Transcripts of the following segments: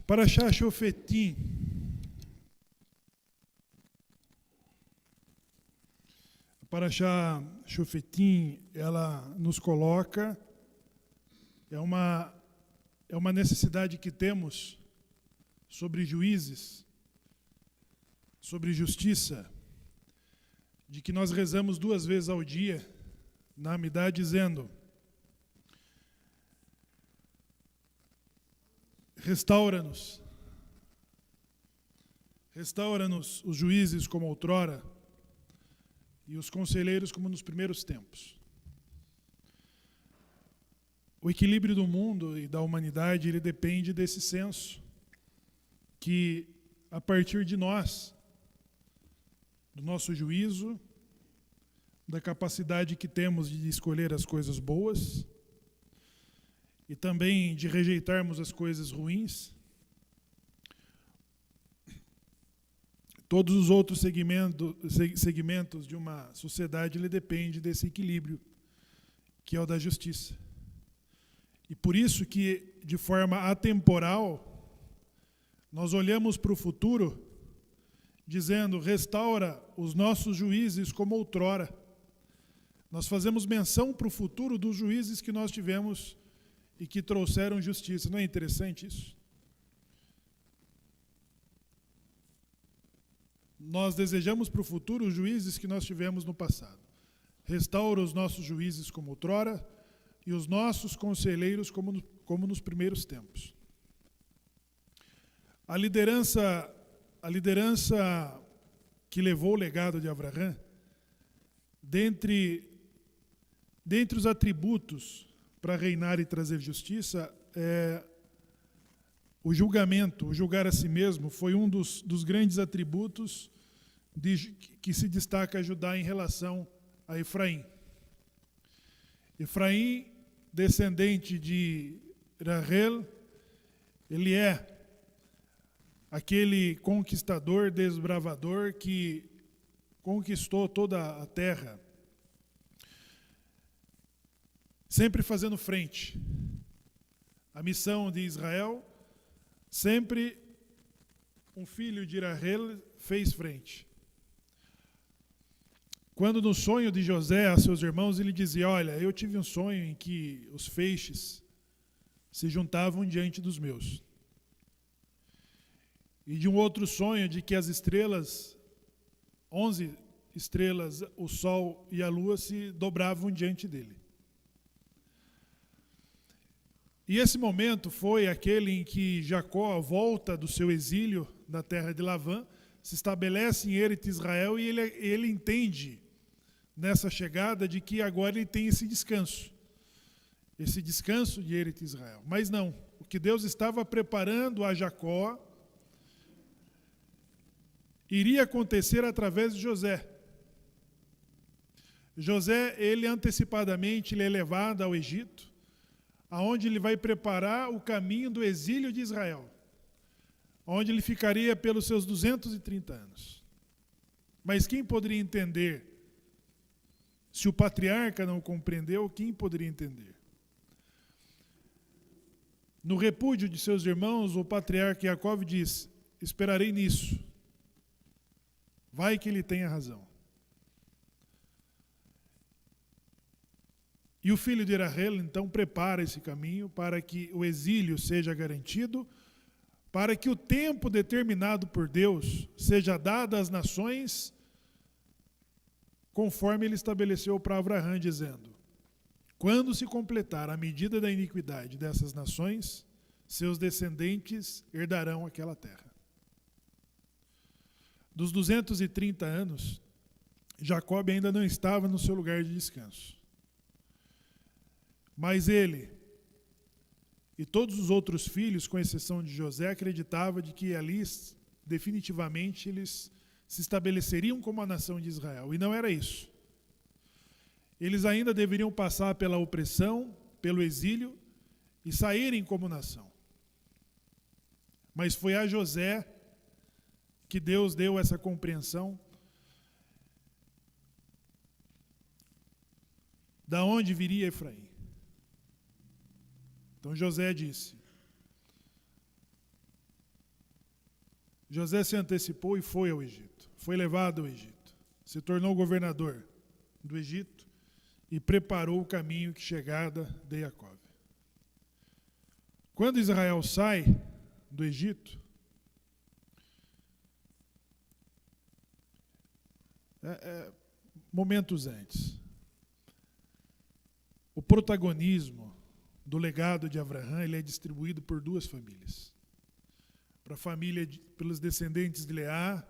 Parashá Shofetim. A Parashá Shofetim, ela nos coloca, é uma necessidade que temos sobre juízes, sobre justiça, de que nós rezamos 2 vezes ao dia, na Amidá, dizendo: restaura-nos os juízes como outrora e os conselheiros como nos primeiros tempos. O equilíbrio do mundo e da humanidade, ele depende desse senso que, a partir de nós, do nosso juízo, da capacidade que temos de escolher as coisas boas e também de rejeitarmos as coisas ruins, todos os outros segmentos de uma sociedade, ele depende desse equilíbrio, que é o da justiça. E por isso que, de forma atemporal, nós olhamos para o futuro dizendo: restaura os nossos juízes como outrora. Nós fazemos menção para o futuro dos juízes que nós tivemos e que trouxeram justiça. Não é interessante isso? Nós desejamos para o futuro os juízes que nós tivemos no passado. Restaura os nossos juízes como outrora e os nossos conselheiros como nos primeiros tempos. A liderança que levou o legado de Abraham, dentre os atributos para reinar e trazer justiça, o julgamento, o julgar a si mesmo, foi um dos grandes atributos que se destaca a Judá em relação a Efraim. Efraim, descendente de Rahel, ele é aquele conquistador, desbravador que conquistou toda a terra, sempre fazendo frente. A missão de Israel, sempre um filho de Rahel fez frente. Quando no sonho de José a seus irmãos, ele dizia: olha, eu tive um sonho em que os feixes se juntavam diante dos meus. E de um outro sonho de que as estrelas, 11 estrelas, o sol e a lua se dobravam diante dele. E esse momento foi aquele em que Jacó volta do seu exílio da terra de Lavã, se estabelece em Eret Israel, e ele entende nessa chegada de que agora ele tem esse descanso de Eret Israel. Mas não, o que Deus estava preparando a Jacó iria acontecer através de José. José, ele antecipadamente ele é levado ao Egito, aonde ele vai preparar o caminho do exílio de Israel, onde ele ficaria pelos seus 230 anos. Mas quem poderia entender? Se o patriarca não compreendeu, quem poderia entender? No repúdio de seus irmãos, o patriarca Jacó diz: esperarei nisso. Vai que ele tenha razão. E o filho de Rahel, então, prepara esse caminho para que o exílio seja garantido, para que o tempo determinado por Deus seja dado às nações, conforme ele estabeleceu para Abraham, dizendo: quando se completar a medida da iniquidade dessas nações, seus descendentes herdarão aquela terra. Dos 230 anos, Jacó ainda não estava no seu lugar de descanso. Mas ele e todos os outros filhos, com exceção de José, acreditavam de que ali, definitivamente, eles se estabeleceriam como a nação de Israel. E não era isso. Eles ainda deveriam passar pela opressão, pelo exílio e saírem como nação. Mas foi a José que Deus deu essa compreensão da onde viria Efraim. Então José disse: José se antecipou e foi ao Egito. Foi levado ao Egito. Se tornou governador do Egito e preparou o caminho que chegada de Jacó. Quando Israel sai do Egito, momentos antes, o protagonismo do legado de Abraão ele é distribuído por duas famílias. Para a família pelos descendentes de Leá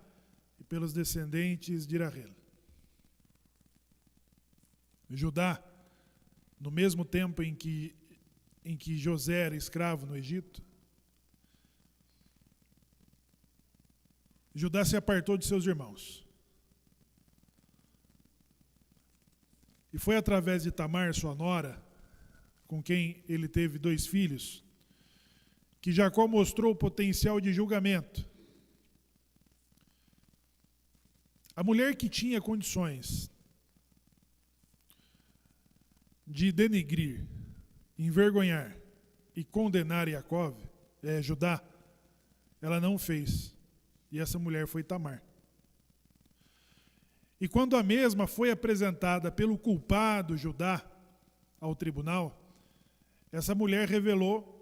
e pelos descendentes de Rachel. Judá, no mesmo tempo em que José era escravo no Egito, Judá se apartou de seus irmãos. E foi através de Tamar, sua nora, com quem ele teve 2 filhos, que Jacó mostrou o potencial de julgamento. A mulher que tinha condições de denegrir, envergonhar e condenar Judá, ela não fez. E essa mulher foi Tamar. E quando a mesma foi apresentada pelo culpado Judá ao tribunal, essa mulher revelou,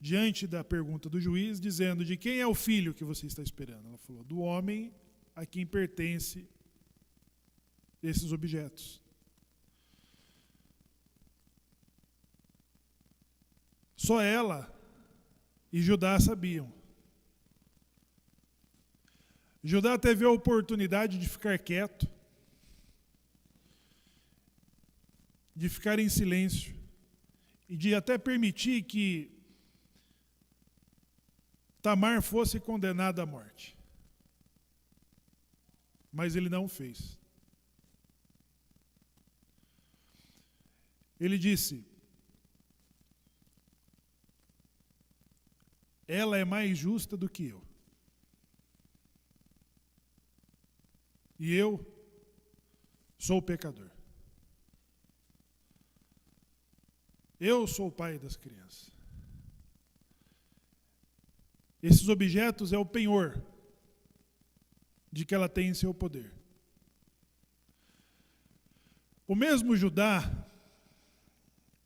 diante da pergunta do juiz, dizendo: de quem é o filho que você está esperando? Ela falou: do homem a quem pertence esses objetos. Só ela e Judá sabiam. Judá teve a oportunidade de ficar quieto, de ficar em silêncio e de até permitir que Tamar fosse condenada à morte. Mas ele não fez. Ele disse: ela é mais justa do que eu. E eu sou o pecador. Eu sou o pai das crianças. Esses objetos é o penhor de que ela tem em seu poder. O mesmo Judá,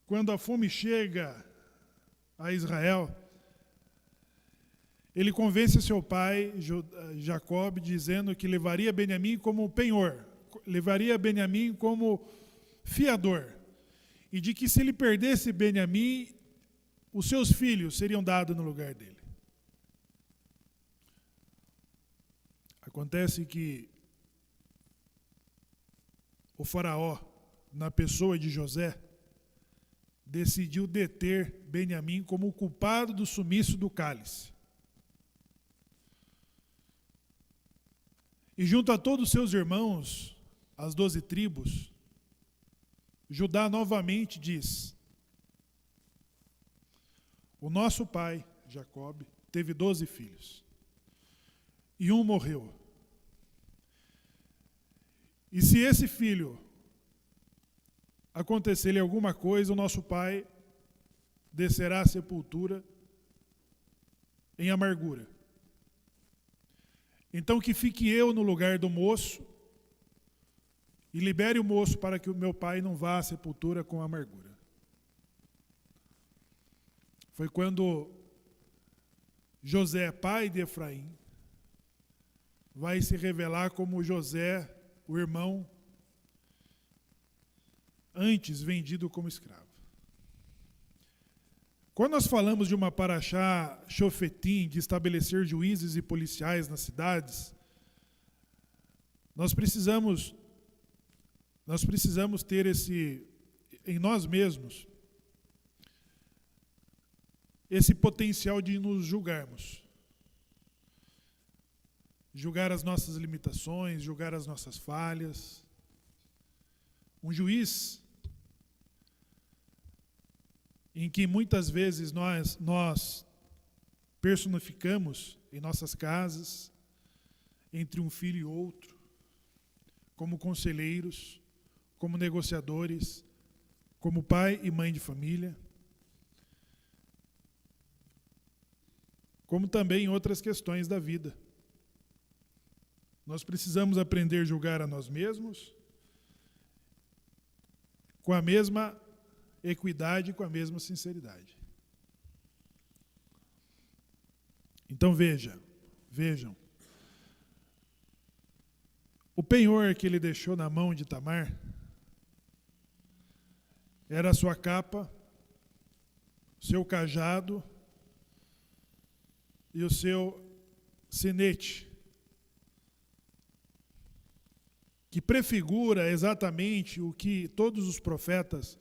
quando a fome chega a Israel, ele convence seu pai, Jacó, dizendo que levaria Benjamim como penhor, levaria Benjamim como fiador, e de que se ele perdesse Benjamim, os seus filhos seriam dados no lugar dele. Acontece que o faraó, na pessoa de José, decidiu deter Benjamim como o culpado do sumiço do cálice. E junto a todos os seus irmãos, as 12 tribos, Judá novamente diz: o nosso pai, Jacó, teve 12 filhos. E um morreu. E se esse filho acontecer-lhe alguma coisa, o nosso pai descerá à sepultura em amargura. Então que fique eu no lugar do moço e libere o moço para que o meu pai não vá à sepultura com amargura. Foi quando José, pai de Efraim, vai se revelar como José, o irmão, antes vendido como escravo. Quando nós falamos de uma paraxá Shofetim, de estabelecer juízes e policiais nas cidades, nós precisamos ter em nós mesmos esse potencial de nos julgarmos. Julgar as nossas limitações, julgar as nossas falhas. Um juiz em que muitas vezes nós personificamos em nossas casas, entre um filho e outro, como conselheiros, como negociadores, como pai e mãe de família, como também em outras questões da vida. Nós precisamos aprender a julgar a nós mesmos com a mesma equidade, com a mesma sinceridade. Então vejam. O penhor que ele deixou na mão de Tamar era a sua capa, seu cajado e o seu sinete, que prefigura exatamente o que todos os profetas,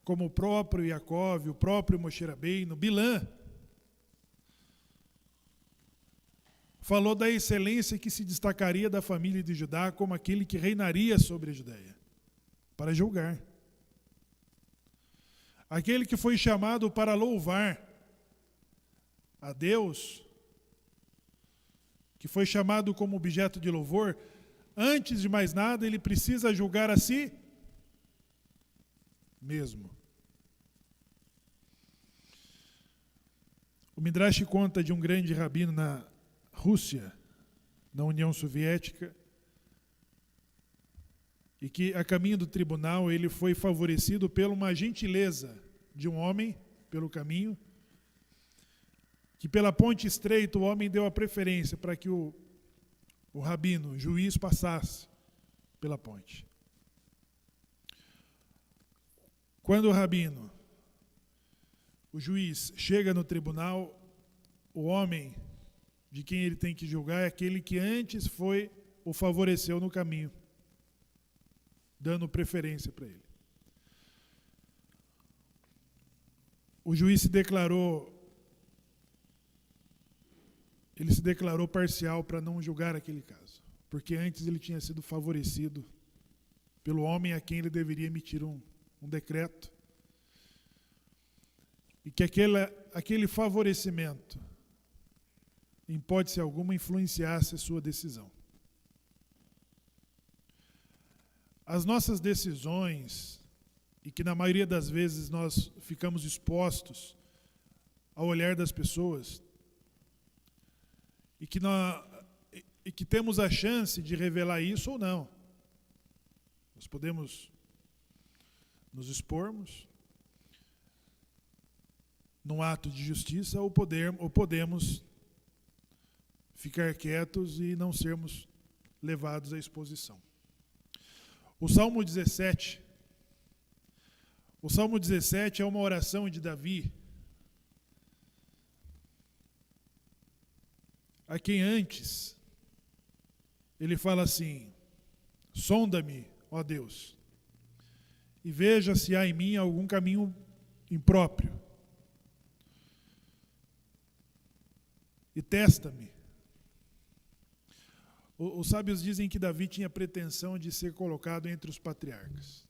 como o próprio Jacove, o próprio Moshe Rabbeinu, Bilã, falou da excelência que se destacaria da família de Judá como aquele que reinaria sobre a Judeia, para julgar. Aquele que foi chamado para louvar a Deus, que foi chamado como objeto de louvor, antes de mais nada, ele precisa julgar a si mesmo. O Midrash conta de um grande rabino na Rússia, na União Soviética, e que, a caminho do tribunal, ele foi favorecido por uma gentileza de um homem, pelo caminho, que pela ponte estreita o homem deu a preferência para que o rabino, o juiz, passasse pela ponte. Quando o rabino, o juiz, chega no tribunal, o homem de quem ele tem que julgar é aquele que antes o favoreceu no caminho, dando preferência para ele. O juiz se declarou parcial para não julgar aquele caso, porque antes ele tinha sido favorecido pelo homem a quem ele deveria emitir um decreto, e que aquele favorecimento, em hipótese alguma, influenciasse a sua decisão. As nossas decisões, e que na maioria das vezes nós ficamos expostos ao olhar das pessoas, e que temos a chance de revelar isso ou não. Nós podemos nos expormos num ato de justiça ou podemos ficar quietos e não sermos levados à exposição. O Salmo 17 é uma oração de Davi, a quem antes ele fala assim: sonda-me, ó Deus, e veja se há em mim algum caminho impróprio, e testa-me. Os sábios dizem que Davi tinha pretensão de ser colocado entre os patriarcas.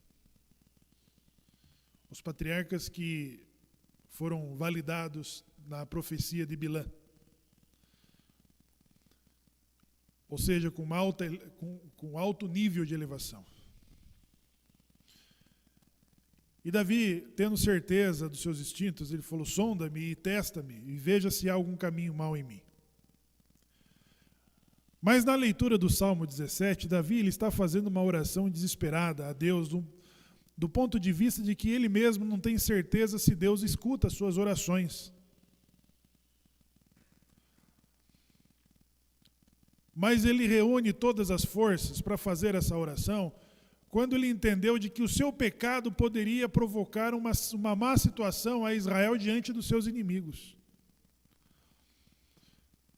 Os patriarcas que foram validados na profecia de Bilã. Ou seja, com alto nível de elevação. E Davi, tendo certeza dos seus instintos, ele falou: sonda-me e testa-me, e veja se há algum caminho mau em mim. Mas na leitura do Salmo 17, Davi ele está fazendo uma oração desesperada a Deus, do ponto de vista de que ele mesmo não tem certeza se Deus escuta as suas orações. Mas ele reúne todas as forças para fazer essa oração, quando ele entendeu de que o seu pecado poderia provocar uma má situação a Israel diante dos seus inimigos.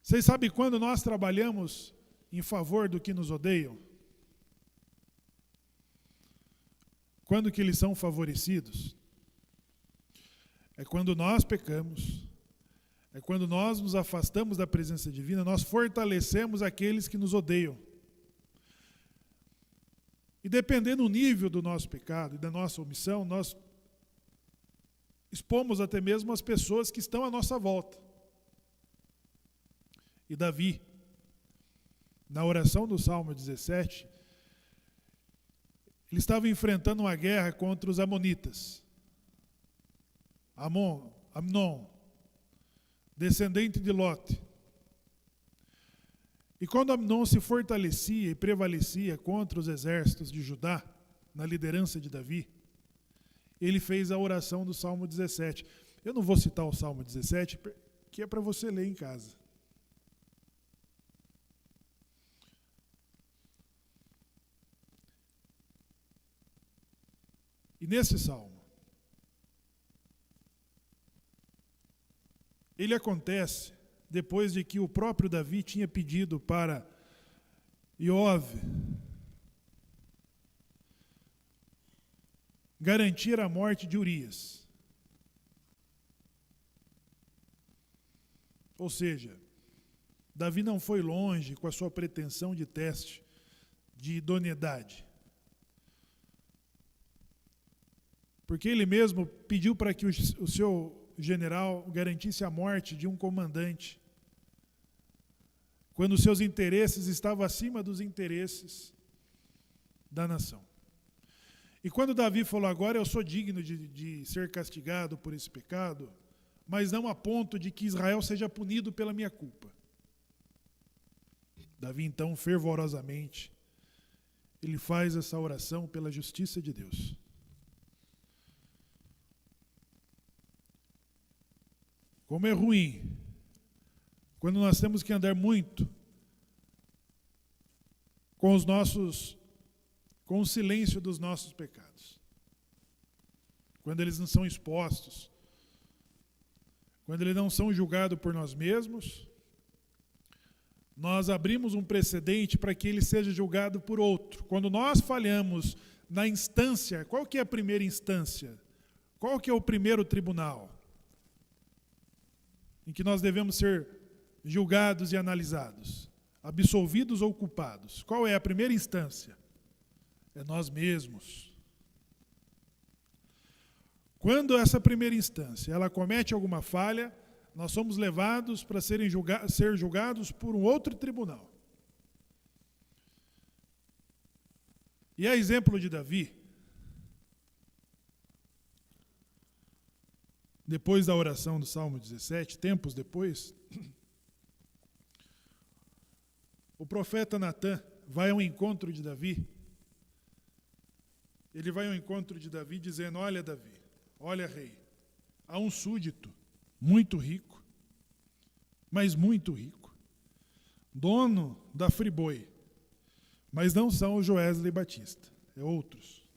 Vocês sabem quando nós trabalhamos em favor do que nos odeiam? Quando que eles são favorecidos? É quando nós pecamos, é quando nós nos afastamos da presença divina, nós fortalecemos aqueles que nos odeiam. E dependendo do nível do nosso pecado e da nossa omissão, nós expomos até mesmo as pessoas que estão à nossa volta. E Davi, na oração do Salmo 17, ele estava enfrentando uma guerra contra os amonitas. Amnon, descendente de Lote, E quando Amnon se fortalecia e prevalecia contra os exércitos de Judá, na liderança de Davi, ele fez a oração do Salmo 17. Eu não vou citar o Salmo 17, que é para você ler em casa. E nesse salmo, ele acontece depois de que o próprio Davi tinha pedido para Iove garantir a morte de Urias. Ou seja, Davi não foi longe com a sua pretensão de teste de idoneidade. Porque ele mesmo pediu para que o seu general garantisse a morte de um comandante, quando seus interesses estavam acima dos interesses da nação. E quando Davi falou, agora eu sou digno de ser castigado por esse pecado, mas não a ponto de que Israel seja punido pela minha culpa. Davi, então, fervorosamente, ele faz essa oração pela justiça de Deus. Como é ruim quando nós temos que andar muito com o silêncio dos nossos pecados. Quando eles não são expostos, quando eles não são julgados por nós mesmos, nós abrimos um precedente para que ele seja julgado por outro. Quando nós falhamos na instância, qual que é a primeira instância? Qual que é o primeiro tribunal em que nós devemos ser julgados e analisados? Absolvidos ou culpados? Qual é a primeira instância? É nós mesmos. Quando essa primeira instância ela comete alguma falha, nós somos levados para ser julgados por um outro tribunal. E a exemplo de Davi, depois da oração do Salmo 17, tempos depois, o profeta Natã vai ao encontro de Davi. Ele vai ao encontro de Davi dizendo, olha Davi, olha rei, há um súdito muito rico, mas muito rico, dono da Friboi, mas não são o Joesley Batista, é outros.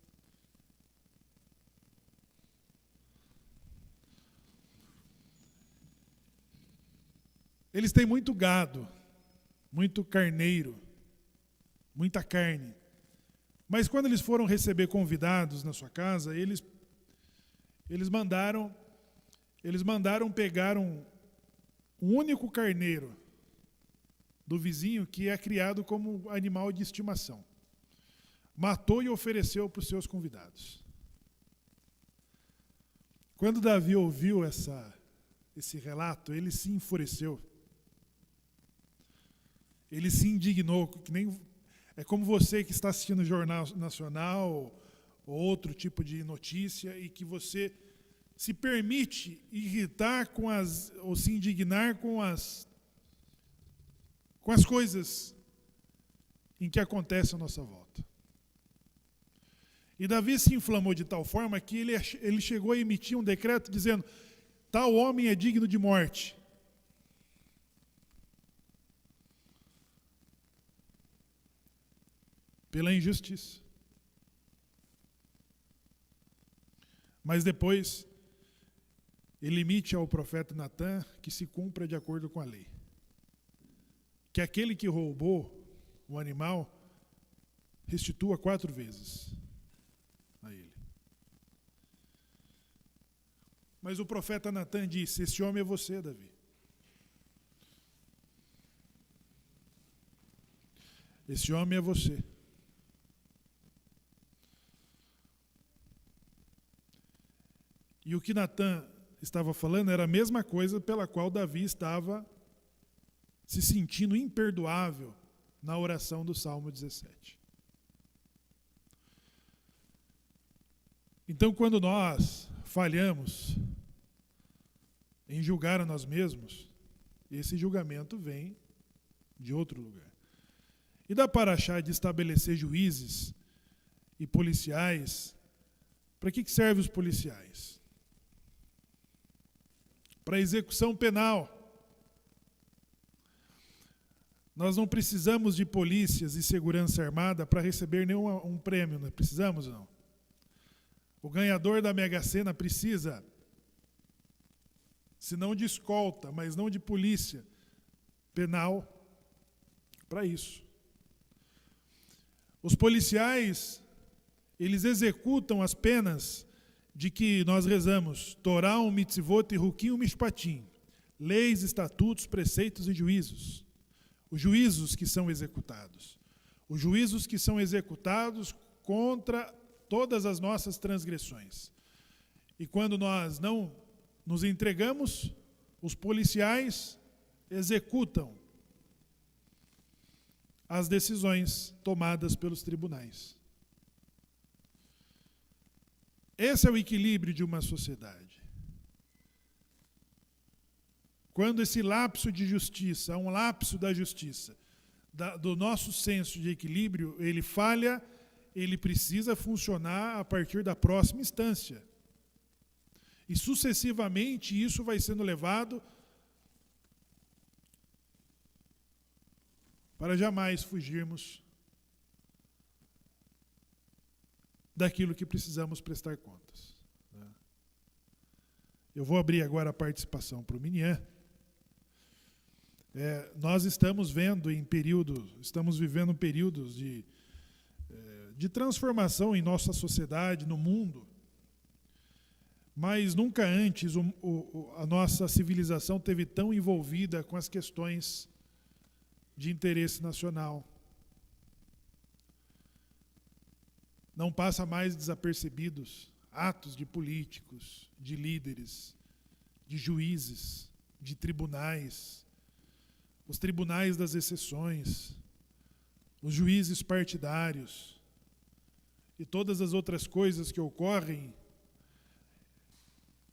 Eles têm muito gado, muito carneiro, muita carne. Mas quando eles foram receber convidados na sua casa, eles mandaram pegar um único carneiro do vizinho que é criado como animal de estimação. Matou e ofereceu para os seus convidados. Quando Davi ouviu esse relato, ele se enfureceu. Ele se indignou, é como você que está assistindo o Jornal Nacional ou outro tipo de notícia e que você se permite irritar ou se indignar com as coisas em que acontecem à nossa volta. E Davi se inflamou de tal forma que ele chegou a emitir um decreto dizendo, tal homem é digno de morte. Pela injustiça. Mas depois, ele emite ao profeta Natã que se cumpra de acordo com a lei. Que aquele que roubou o animal restitua 4 vezes a ele. Mas o profeta Natã disse, esse homem é você, Davi. Esse homem é você. E o que Natã estava falando era a mesma coisa pela qual Davi estava se sentindo imperdoável na oração do Salmo 17. Então, quando nós falhamos em julgar a nós mesmos, esse julgamento vem de outro lugar. E da paraxá de estabelecer juízes e policiais, para que servem os policiais? Para execução penal. Nós não precisamos de polícias e segurança armada para receber nenhum prêmio, não precisamos não. O ganhador da Mega Sena precisa, se não de escolta, mas não de polícia penal, para isso. Os policiais, eles executam as penas de que nós rezamos, Torá, mitzvot e Hukim, mishpatim, leis, estatutos, preceitos e juízos. Os juízos que são executados. Os juízos que são executados contra todas as nossas transgressões. E quando nós não nos entregamos, os policiais executam as decisões tomadas pelos tribunais. Esse é o equilíbrio de uma sociedade. Quando esse lapso de justiça, um lapso da justiça, do nosso senso de equilíbrio, ele falha, ele precisa funcionar a partir da próxima instância. E sucessivamente isso vai sendo levado para jamais fugirmos daquilo que precisamos prestar contas. Eu vou abrir agora a participação para o Minian. Nós estamos vivendo períodos de transformação em nossa sociedade, no mundo, mas nunca antes a nossa civilização esteve tão envolvida com as questões de interesse nacional. Não passa mais desapercebidos atos de políticos, de líderes, de juízes, de tribunais, os tribunais das exceções, os juízes partidários e todas as outras coisas que ocorrem.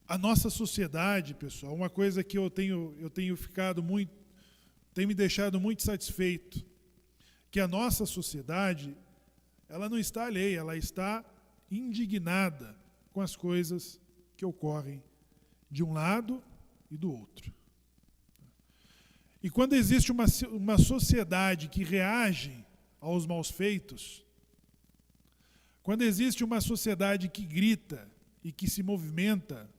A nossa sociedade, pessoal, uma coisa que eu tenho ficado muito, tem me deixado muito satisfeito, que a nossa sociedade, ela não está alheia, ela está indignada com as coisas que ocorrem de um lado e do outro. E quando existe uma sociedade que reage aos maus feitos, quando existe uma sociedade que grita e que se movimenta,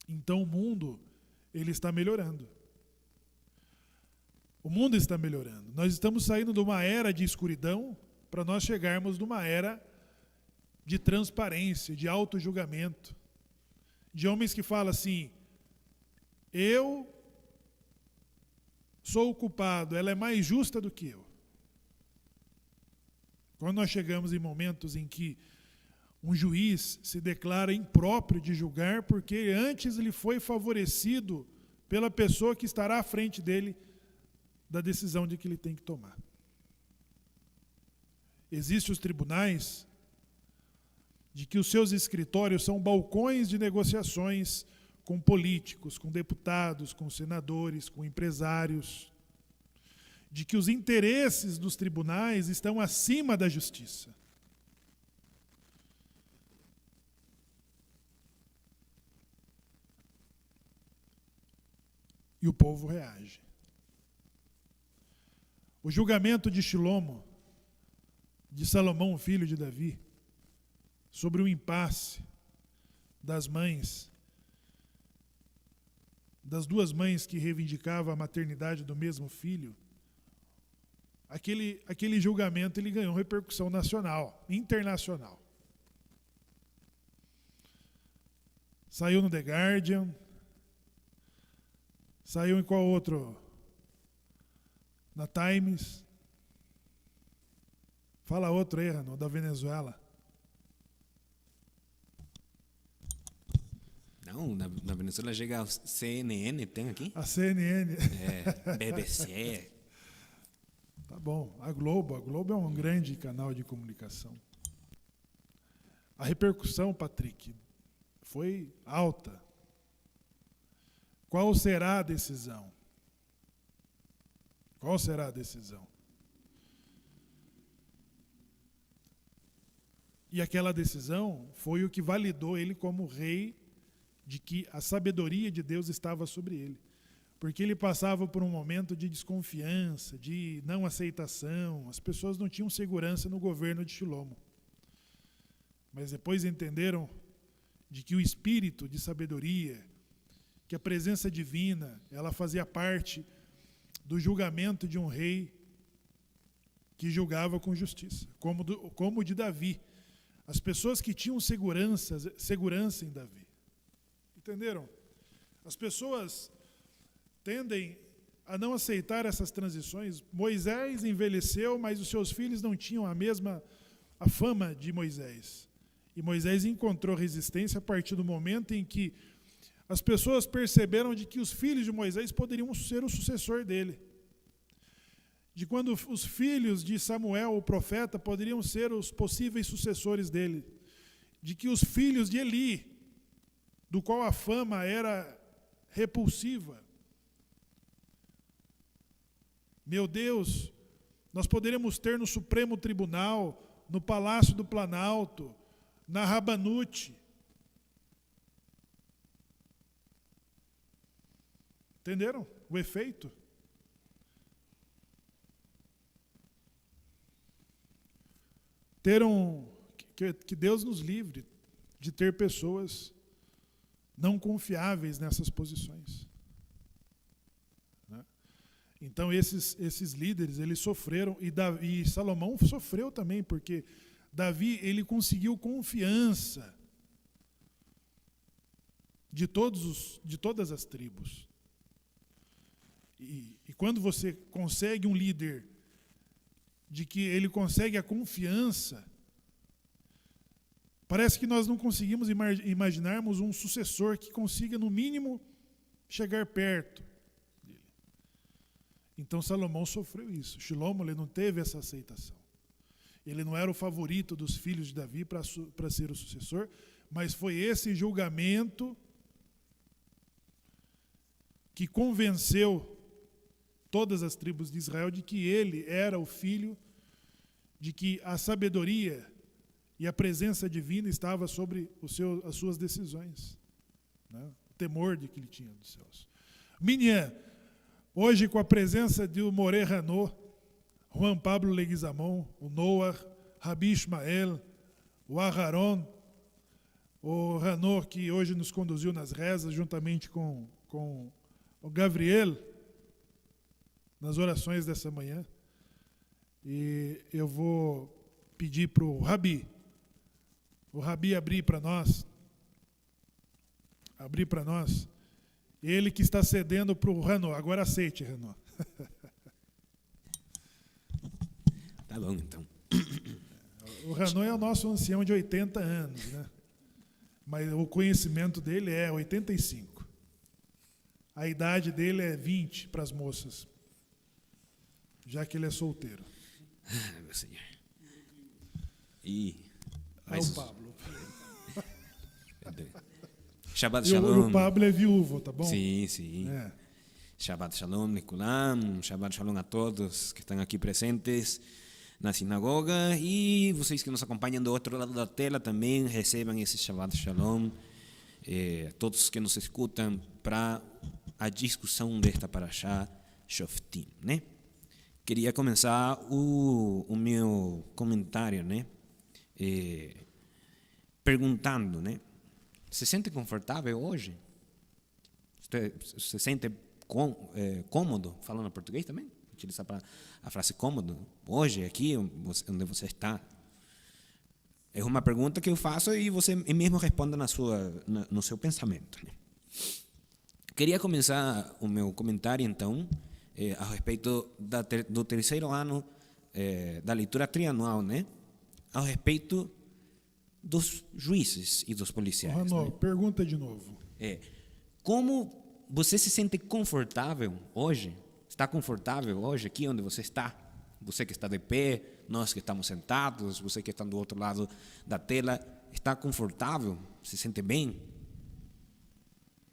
então o mundo, ele está melhorando. O mundo está melhorando. Nós estamos saindo de uma era de escuridão para nós chegarmos numa era de transparência, de autojulgamento, de homens que falam assim, eu sou o culpado, ela é mais justa do que eu. Quando nós chegamos em momentos em que um juiz se declara impróprio de julgar porque antes ele foi favorecido pela pessoa que estará à frente dele da decisão de que ele tem que tomar. Existem os tribunais de que os seus escritórios são balcões de negociações com políticos, com deputados, com senadores, com empresários, de que os interesses dos tribunais estão acima da justiça. E o povo reage. O julgamento de Shilomo, de Salomão, filho de Davi, sobre o impasse das mães, das duas mães que reivindicavam a maternidade do mesmo filho, aquele julgamento ele ganhou repercussão nacional, internacional. Saiu no The Guardian, saiu em qual outro? Na Times. Fala outro aí, Rano, da Venezuela. Não, na Venezuela chega a CNN, tem aqui? A CNN. BBC. Tá bom. A Globo é um grande canal de comunicação. A repercussão, Patrick, foi alta. Qual será a decisão? Qual será a decisão? E aquela decisão foi o que validou ele como rei, de que a sabedoria de Deus estava sobre ele. Porque ele passava por um momento de desconfiança, de não aceitação. As pessoas não tinham segurança no governo de Shilomo. Mas depois entenderam de que o espírito de sabedoria, que a presença divina, ela fazia parte do julgamento de um rei que julgava com justiça, como o de Davi. As pessoas que tinham segurança em Davi. Entenderam? As pessoas tendem a não aceitar essas transições. Moisés envelheceu, mas os seus filhos não tinham a fama de Moisés. E Moisés encontrou resistência a partir do momento em que as pessoas perceberam de que os filhos de Moisés poderiam ser o sucessor dele. De quando os filhos de Samuel, o profeta, poderiam ser os possíveis sucessores dele. De que os filhos de Eli, do qual a fama era repulsiva. Meu Deus, nós poderíamos ter no Supremo Tribunal, no Palácio do Planalto, na Rabanute. Entenderam o efeito? Que Deus nos livre de ter pessoas não confiáveis nessas posições. Né? Então esses líderes, eles sofreram, e Salomão sofreu também, porque Davi, ele conseguiu confiança de todas as tribos. E quando você consegue um líder de que ele consegue a confiança, parece que nós não conseguimos imaginarmos um sucessor que consiga, no mínimo, chegar perto dele. Então Salomão sofreu isso. Shilomo, ele não teve essa aceitação. Ele não era o favorito dos filhos de Davi para ser o sucessor, mas foi esse julgamento que convenceu todas as tribos de Israel de que ele era o filho, de que a sabedoria e a presença divina estava sobre as suas decisões. Né? O temor de que ele tinha dos céus. Minyan, hoje com a presença de Moré Ranô, Juan Pablo Leguizamon, o Noah, Rabi Ismael, o Aharon, o Ranô, que hoje nos conduziu nas rezas, juntamente com o Gabriel, nas orações dessa manhã. E eu vou pedir para o Rabi abrir para nós, ele que está cedendo para o Ranô. Agora aceite, Ranô. Tá bom, então. O Ranô é o nosso ancião de 80 anos, né? Mas o conhecimento dele é 85. A idade dele é 20 para as moças, já que ele é solteiro. Ah, meu Senhor. E o Pablo. Shabbat E Shalom. o Pablo é viúvo, tá bom? Sim, sim. É. Shabbat Shalom, Nikulam. Shabbat Shalom a todos que estão aqui presentes na sinagoga. E vocês que nos acompanham do outro lado da tela também recebam esse Shabbat Shalom. Todos que nos escutam para a discussão desta Parashá Shoftim, né? Queria começar o meu comentário, né? Perguntando, né? Se sente confortável hoje? Se sente cômodo, falando português também? Utilizar a frase cômodo, hoje, aqui, onde você está? É uma pergunta que eu faço e você mesmo responde no seu pensamento. Né? Queria começar o meu comentário, então, a respeito do terceiro ano da leitura trianual, né? A respeito dos juízes e dos policiais. Ranô, né? pergunta de novo. Como você se sente confortável hoje? Está confortável hoje aqui onde você está? Você que está de pé, nós que estamos sentados, você que está do outro lado da tela, está confortável? Se sente bem?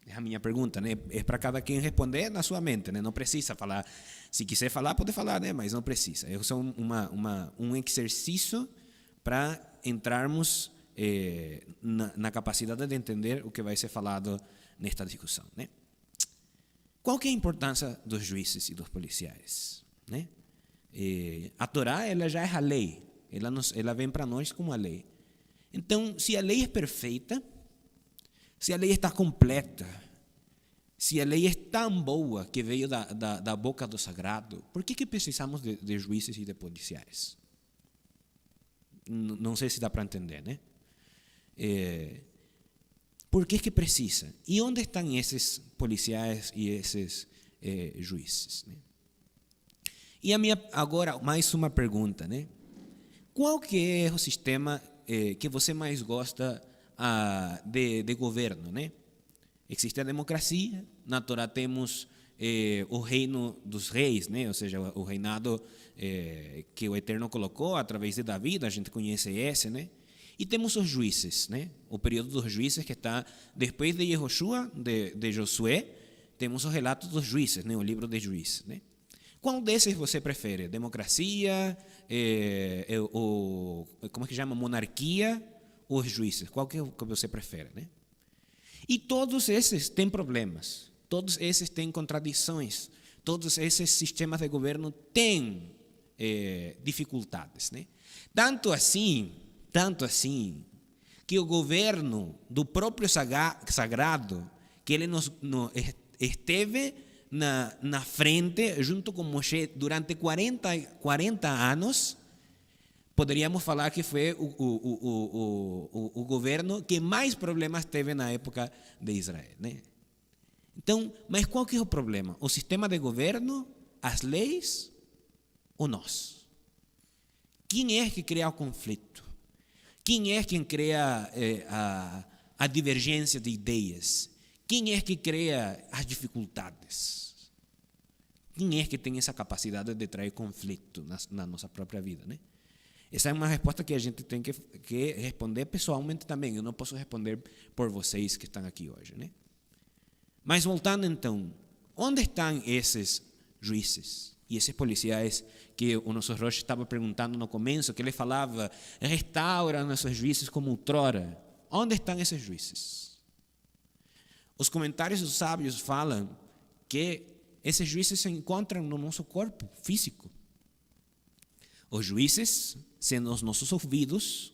É a minha pergunta, né? É para cada quem responder na sua mente, né? Não precisa falar. Se quiser falar, pode falar, né? Mas não precisa. É só um exercício para entrarmos na capacidade de entender o que vai ser falado nesta discussão, né? Qual que é a importância dos juízes e dos policiais, né? A Torá, ela já é a lei. Ela vem para nós como a lei. Então, se a lei é perfeita, se a lei está completa, se a lei é tão boa que veio da boca do sagrado, por que precisamos de juízes e de policiais? Não sei se dá para entender, né? Por que precisa? E onde estão esses policiais e esses juízes, né? E agora, mais uma pergunta, né? Qual que é o sistema que você mais gosta de governo, né? Existe a democracia, na Torá temos o reino dos reis, né? Ou seja, o reinado que o Eterno colocou através de Davi, a gente conhece esse, né? E temos os juízes, né? O período dos juízes que está depois de Yehoshua, de Josué, temos os relatos dos juízes, né? O livro de juízes, né? Qual desses você prefere? Democracia, como é que chama? Monarquia ou os juízes? Qual que você prefere, né? E todos esses têm problemas, todos esses têm contradições, todos esses sistemas de governo têm dificuldades, né? Tanto assim, que o governo do próprio sagrado, que ele esteve na frente, junto com Moshe, durante 40 anos, poderíamos falar que foi o governo que mais problemas teve na época de Israel, né? Então, mas qual que é o problema? O sistema de governo, as leis ou nós? Quem é que cria o conflito? Quem é quem cria a divergência de ideias? Quem é que cria as dificuldades? Quem é que tem essa capacidade de trazer conflito na nossa própria vida, né? Essa é uma resposta que a gente tem que responder pessoalmente também. Eu não posso responder por vocês que estão aqui hoje, né? Mas voltando então, onde estão esses juízes e esses policiais que o nosso Roche estava perguntando no começo, que ele falava, restaura nossos juízes como outrora. Onde estão esses juízes? Os comentários dos sábios falam que esses juízes se encontram no nosso corpo físico. Os juízes sendo os nossos ouvidos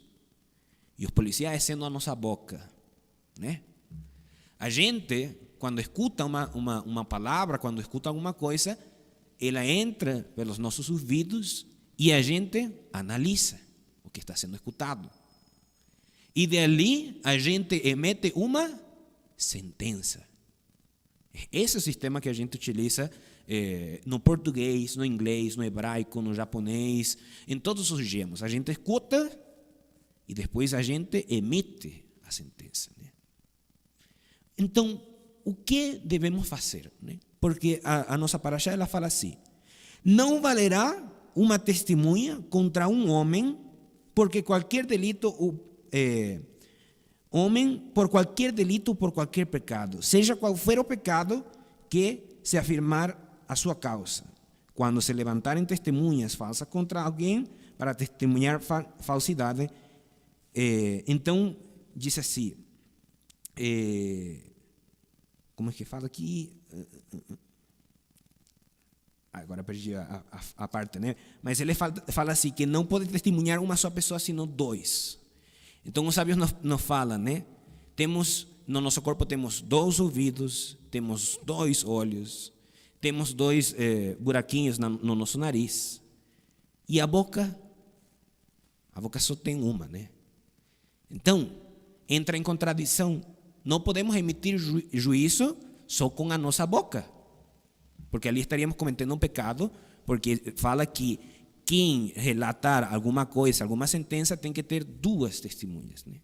e os policiais sendo a nossa boca, né? A gente, quando escuta uma palavra, quando escuta alguma coisa, ela entra pelos nossos ouvidos e a gente analisa o que está sendo escutado. E dali a gente emite uma sentença. Esse é o sistema que a gente utiliza no português, no inglês, no hebraico, no japonês, em todos os idiomas. A gente escuta e depois a gente emite a sentença, né? Então, o que devemos fazer, né? Porque a nossa paraxá, ela fala assim: não valerá uma testemunha contra um homem, porque qualquer delito por qualquer delito ou por qualquer pecado, seja qual for o pecado que se afirmar a sua causa. Quando se levantarem testemunhas falsas contra alguém para testemunhar falsidade, então diz assim, como é que fala aqui? Agora perdi a parte, né? Mas ele fala assim, que não pode testemunhar uma só pessoa, senão dois. Então os sábios nos falam, né? No nosso corpo temos 2 ouvidos, temos 2 olhos, temos 2 buraquinhos no nosso nariz. E a boca só tem uma, né? Então, entra em contradição. Não podemos emitir juízo só com a nossa boca, porque ali estaríamos cometendo um pecado, porque fala que quem relatar alguma coisa, alguma sentença, tem que ter 2 testemunhas, né?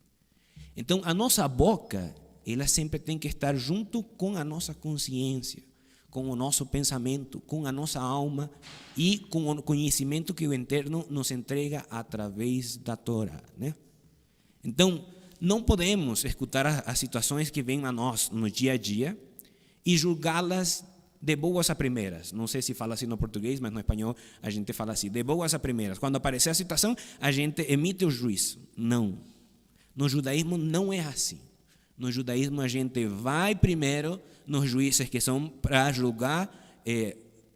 Então, a nossa boca, ela sempre tem que estar junto com a nossa consciência, com o nosso pensamento, com a nossa alma e com o conhecimento que o Eterno nos entrega através da Torá, né? Então, não podemos escutar as situações que vêm a nós no dia a dia e julgá-las de boas a primeras. Não sei se fala assim no português, mas no espanhol a gente fala assim, de boas a primeras. Quando aparecer a situação, a gente emite o juízo. Não. No judaísmo não é assim. No judaísmo a gente vai primeiro nos juízes que são para julgar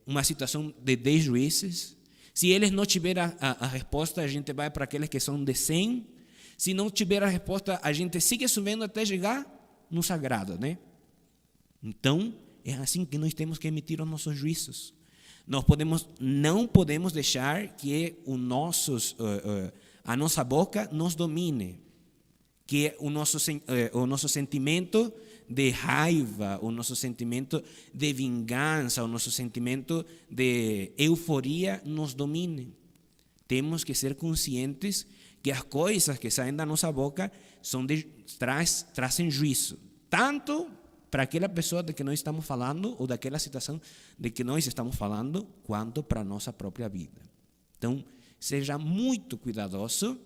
uma situação de 10 juízes. Se eles não tiverem a resposta, a gente vai para aqueles que são de 100. Se não tiver a resposta, a gente sigue subindo até chegar no sagrado, né? Então, é assim que nós temos que emitir os nossos juízos. Não podemos deixar que a nossa boca nos domine, que o nosso sentimento de raiva, o nosso sentimento de vingança, o nosso sentimento de euforia nos domine. Temos que ser conscientes que as coisas que saem da nossa boca trazem juízo, tanto para aquela pessoa de que nós estamos falando ou daquela situação de que nós estamos falando, quanto para a nossa própria vida. Então, seja muito cuidadoso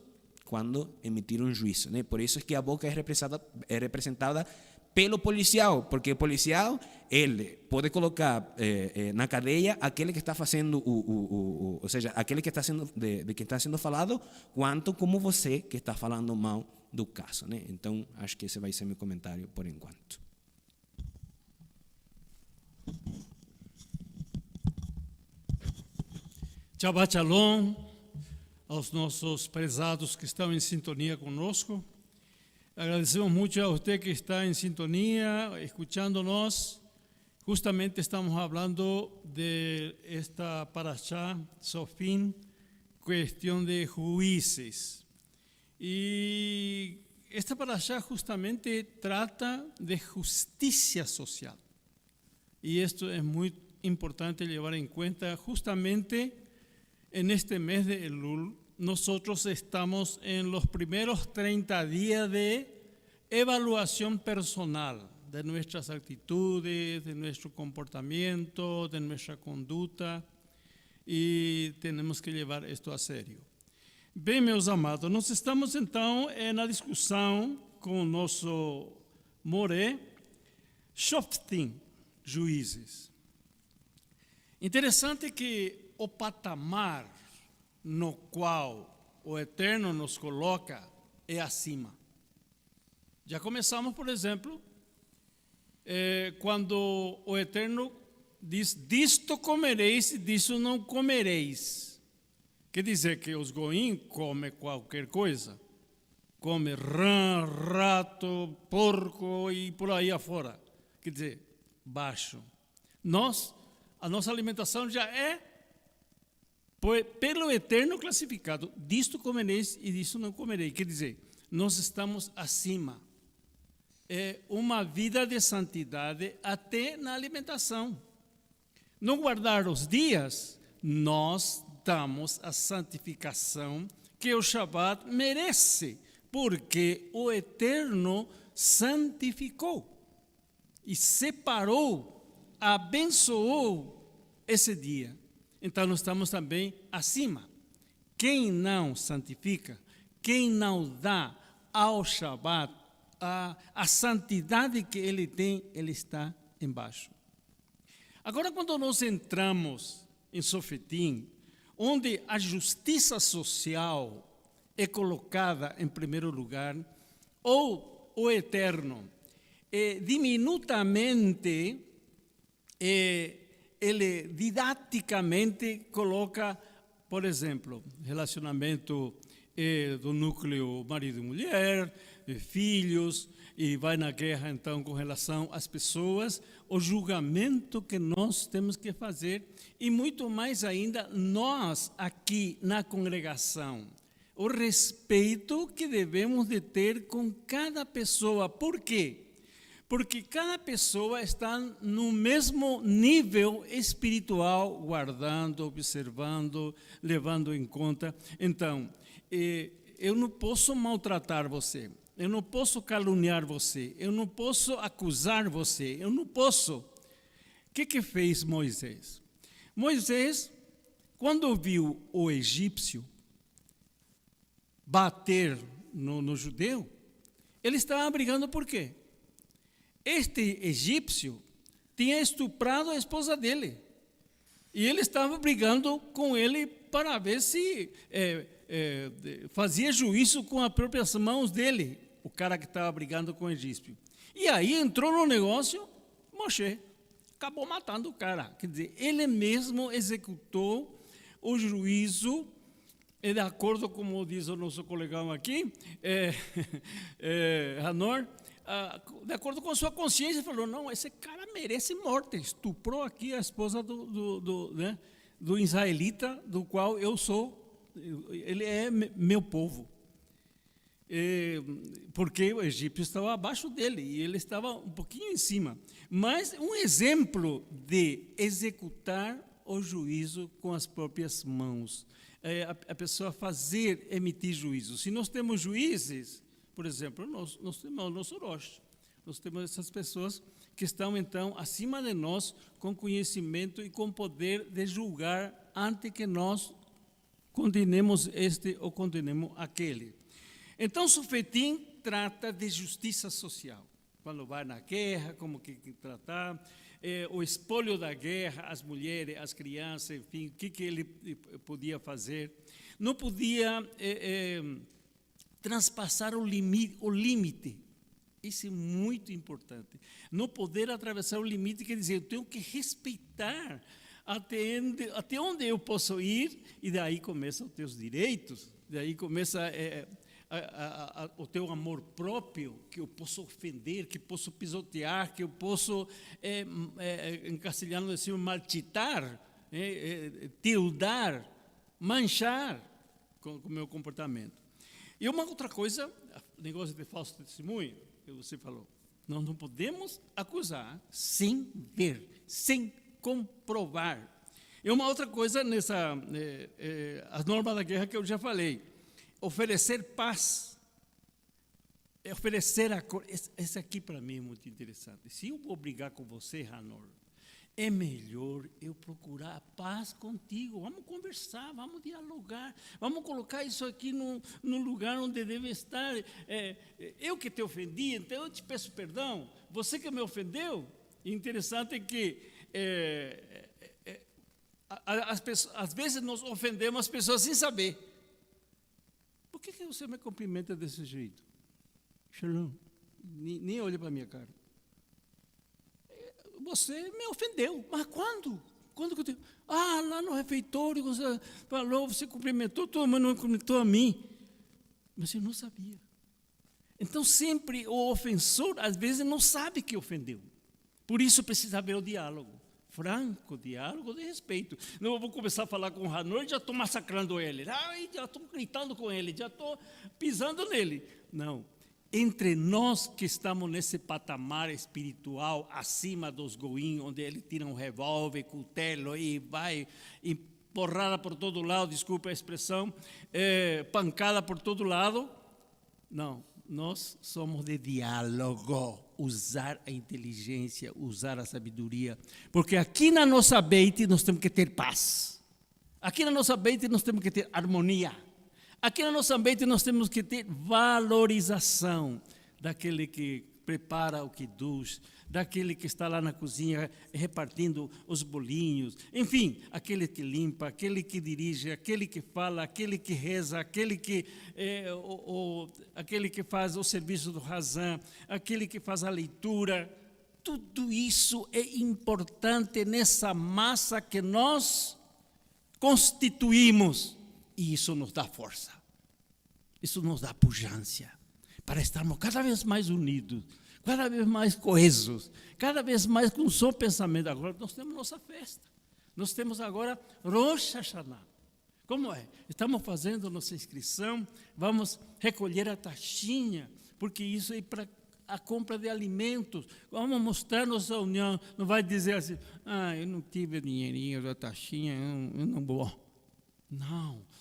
quando emitir um juízo, né? Por isso é que a boca é representada pelo policial, porque o policial ele pode colocar na cadeia aquele que está fazendo ou seja, aquele que está sendo de que está sendo falado, quanto como você que está falando mal do caso, né? Então, acho que esse vai ser meu comentário por enquanto. Shabbat Shalom aos nossos prezados que estão em sintonia conosco. Agradecemos muito a você que está em sintonia, escuchando-nos. Justamente estamos falando de esta parashá, Sofim, questão de juízes. E esta parashá justamente trata de justiça social. E isto é muito importante levar em conta justamente en este mes de Elul. Nosotros estamos en los primeros 30 días de evaluación personal de nuestras actitudes, de nuestro comportamiento, de nuestra conduta, y tenemos que llevar esto a sério. Bem, meus amados, nós estamos então na discussão com o nosso Moré, Shoftim, juízes. Interessante que o patamar no qual o Eterno nos coloca é acima. Já começamos, por exemplo, quando o Eterno diz, disto comereis e disso não comereis. Quer dizer que os goim comem qualquer coisa. Come rã, rato, porco e por aí afora. Quer dizer, baixo. A nossa alimentação já é pelo Eterno classificado. Disto comereis e disto não comereis. Quer dizer, nós estamos acima. É uma vida de santidade até na alimentação. Não guardar os dias, nós damos a santificação que o Shabat merece, porque o Eterno santificou e separou, abençoou esse dia. Então nós estamos também acima. Quem não santifica, quem não dá ao Shabat a santidade que ele tem, ele está embaixo. Agora, quando nós entramos em Sofetim, onde a justiça social é colocada em primeiro lugar, ou o Eterno, diminutamente, ele didaticamente coloca, por exemplo, relacionamento do núcleo marido e mulher, filhos, e vai na guerra então com relação às pessoas, o julgamento que nós temos que fazer, e muito mais ainda nós aqui na congregação, o respeito que devemos de ter com cada pessoa. Por quê? Porque cada pessoa está no mesmo nível espiritual, guardando, observando, levando em conta. Então, eu não posso maltratar você, eu não posso caluniar você, eu não posso acusar você, eu não posso. O que fez Moisés? Moisés, quando viu o egípcio bater no judeu, ele estava brigando por quê? Este egípcio tinha estuprado a esposa dele. E ele estava brigando com ele para ver se fazia juízo com as próprias mãos dele, o cara que estava brigando com o egípcio. E aí entrou no negócio, Moshe acabou matando o cara. Quer dizer, ele mesmo executou o juízo, de acordo com, como diz o nosso colegão aqui, Hanor, de acordo com sua consciência, falou, não, esse cara merece morte, estuprou aqui a esposa do israelita, do qual eu sou, ele é meu povo. Porque o egípcio estava abaixo dele e ele estava um pouquinho em cima. Mas um exemplo de executar o juízo com as próprias mãos. A pessoa emitir juízo. Se nós temos juízes, por exemplo, nós temos o nosso Rosh, nós temos essas pessoas que estão, então, acima de nós, com conhecimento e com poder de julgar antes que nós condenemos este ou condenemos aquele. Então, Sufetim trata de justiça social. Quando vai na guerra, como que tratar, o espólio da guerra, as mulheres, as crianças, enfim, o que ele podia fazer. Não podia transpassar o limite. Isso é muito importante. Não poder atravessar o limite, quer dizer, eu tenho que respeitar até onde eu posso ir, e daí começam os teus direitos, daí começa o teu amor próprio, que eu posso ofender, que posso pisotear, que eu posso, em castelhano decimos, malchitar, tildar, manchar com o meu comportamento. E uma outra coisa, negócio de falso testemunho, que você falou, nós não podemos acusar sem ver, sem comprovar. E uma outra coisa nessa, as normas da guerra que eu já falei, oferecer paz, oferecer esse aqui para mim é muito interessante. Se eu vou brigar com você, Hanor, é melhor eu procurar a paz contigo. Vamos conversar, vamos dialogar, vamos colocar isso aqui no lugar onde deve estar. Eu que te ofendi, então eu te peço perdão. Você que me ofendeu. Interessante é que às vezes nós ofendemos as pessoas sem saber. Por que você me cumprimenta desse jeito? Shalom. Nem olha para a minha cara. Você me ofendeu. Mas quando? Quando que eu te... lá no refeitório você falou, você cumprimentou, todo mundo não cumprimentou a mim. Mas eu não sabia. Então sempre o ofensor, às vezes, não sabe que ofendeu. Por isso precisa haver o diálogo. Franco, diálogo de respeito. Não eu vou começar a falar com o Hanor e já estou massacrando ele. Já estou gritando com ele, já estou pisando nele. Não. Entre nós que estamos nesse patamar espiritual, acima dos goim, onde ele tira um revólver, cutelo e vai, e porrada por todo lado, desculpa a expressão, pancada por todo lado. Não, nós somos de diálogo, usar a inteligência, usar a sabedoria, porque aqui na nossa Beit nós temos que ter paz, aqui na nossa Beit nós temos que ter harmonia, aqui na nossa Beit nós temos que ter valorização daquele que prepara o kiddush, daquele que está lá na cozinha repartindo os bolinhos, enfim, aquele que limpa, aquele que dirige, aquele que fala, aquele que reza, aquele que faz o serviço do Hazan, aquele que faz a leitura. Tudo isso é importante nessa massa que nós constituímos, e isso nos dá força, isso nos dá pujança, para estarmos cada vez mais unidos, cada vez mais coesos, cada vez mais com um só pensamento. Agora nós temos nossa festa, nós temos agora Rosh Hashanah. Como é? Estamos fazendo nossa inscrição, vamos recolher a taxinha, porque isso é para a compra de alimentos. Vamos mostrar nossa união, não vai dizer assim, eu não tive dinheirinho da taxinha, eu não vou.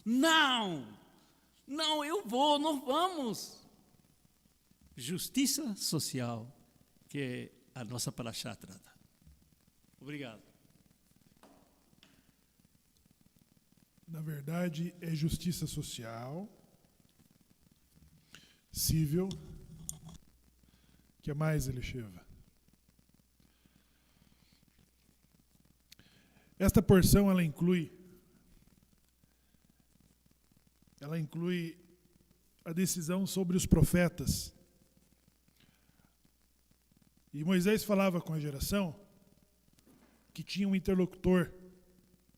Não, eu vou, nós vamos. Justiça social, que a nossa paraxá trata. Obrigado. Na verdade, é justiça social, civil. O que mais, Elisheva? Esta porção ela inclui a decisão sobre os profetas. E Moisés falava com a geração que tinha um interlocutor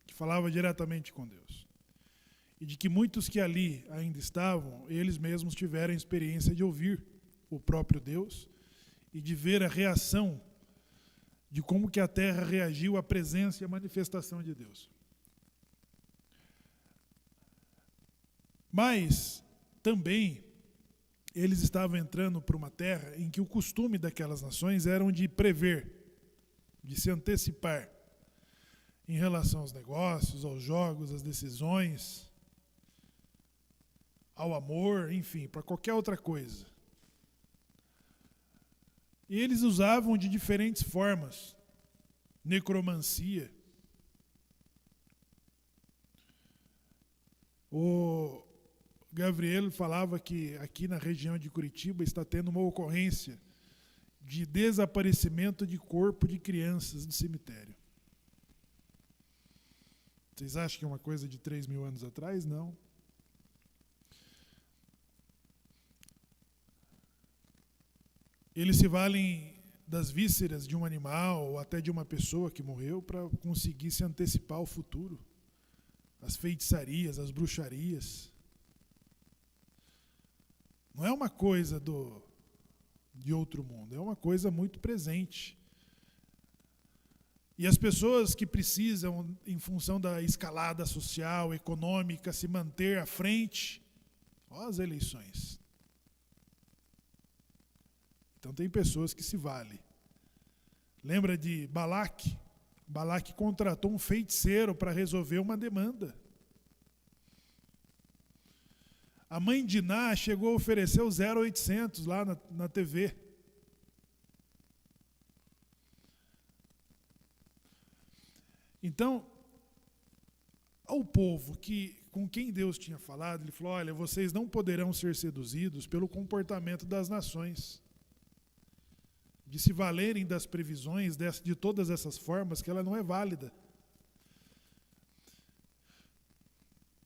que falava diretamente com Deus. E de que muitos que ali ainda estavam, eles mesmos tiveram a experiência de ouvir o próprio Deus e de ver a reação de como que a terra reagiu à presença e à manifestação de Deus. Mas também eles estavam entrando para uma terra em que o costume daquelas nações era de prever, de se antecipar em relação aos negócios, aos jogos, às decisões, ao amor, enfim, para qualquer outra coisa. E eles usavam de diferentes formas. Necromancia. O Gabriel falava que aqui na região de Curitiba está tendo uma ocorrência de desaparecimento de corpo de crianças do cemitério. Vocês acham que é uma coisa de 3.000 anos atrás? Não. Eles se valem das vísceras de um animal ou até de uma pessoa que morreu para conseguir se antecipar ao futuro. As feitiçarias, as bruxarias. Não é uma coisa de outro mundo, é uma coisa muito presente. E as pessoas que precisam, em função da escalada social, econômica, se manter à frente, ó as eleições. Então tem pessoas que se valem. Lembra de Balaque? Balaque contratou um feiticeiro para resolver uma demanda. A mãe de Ná chegou a oferecer o 0800 lá na TV. Então, ao povo com quem Deus tinha falado, ele falou, olha, vocês não poderão ser seduzidos pelo comportamento das nações, de se valerem das previsões de todas essas formas, que ela não é válida.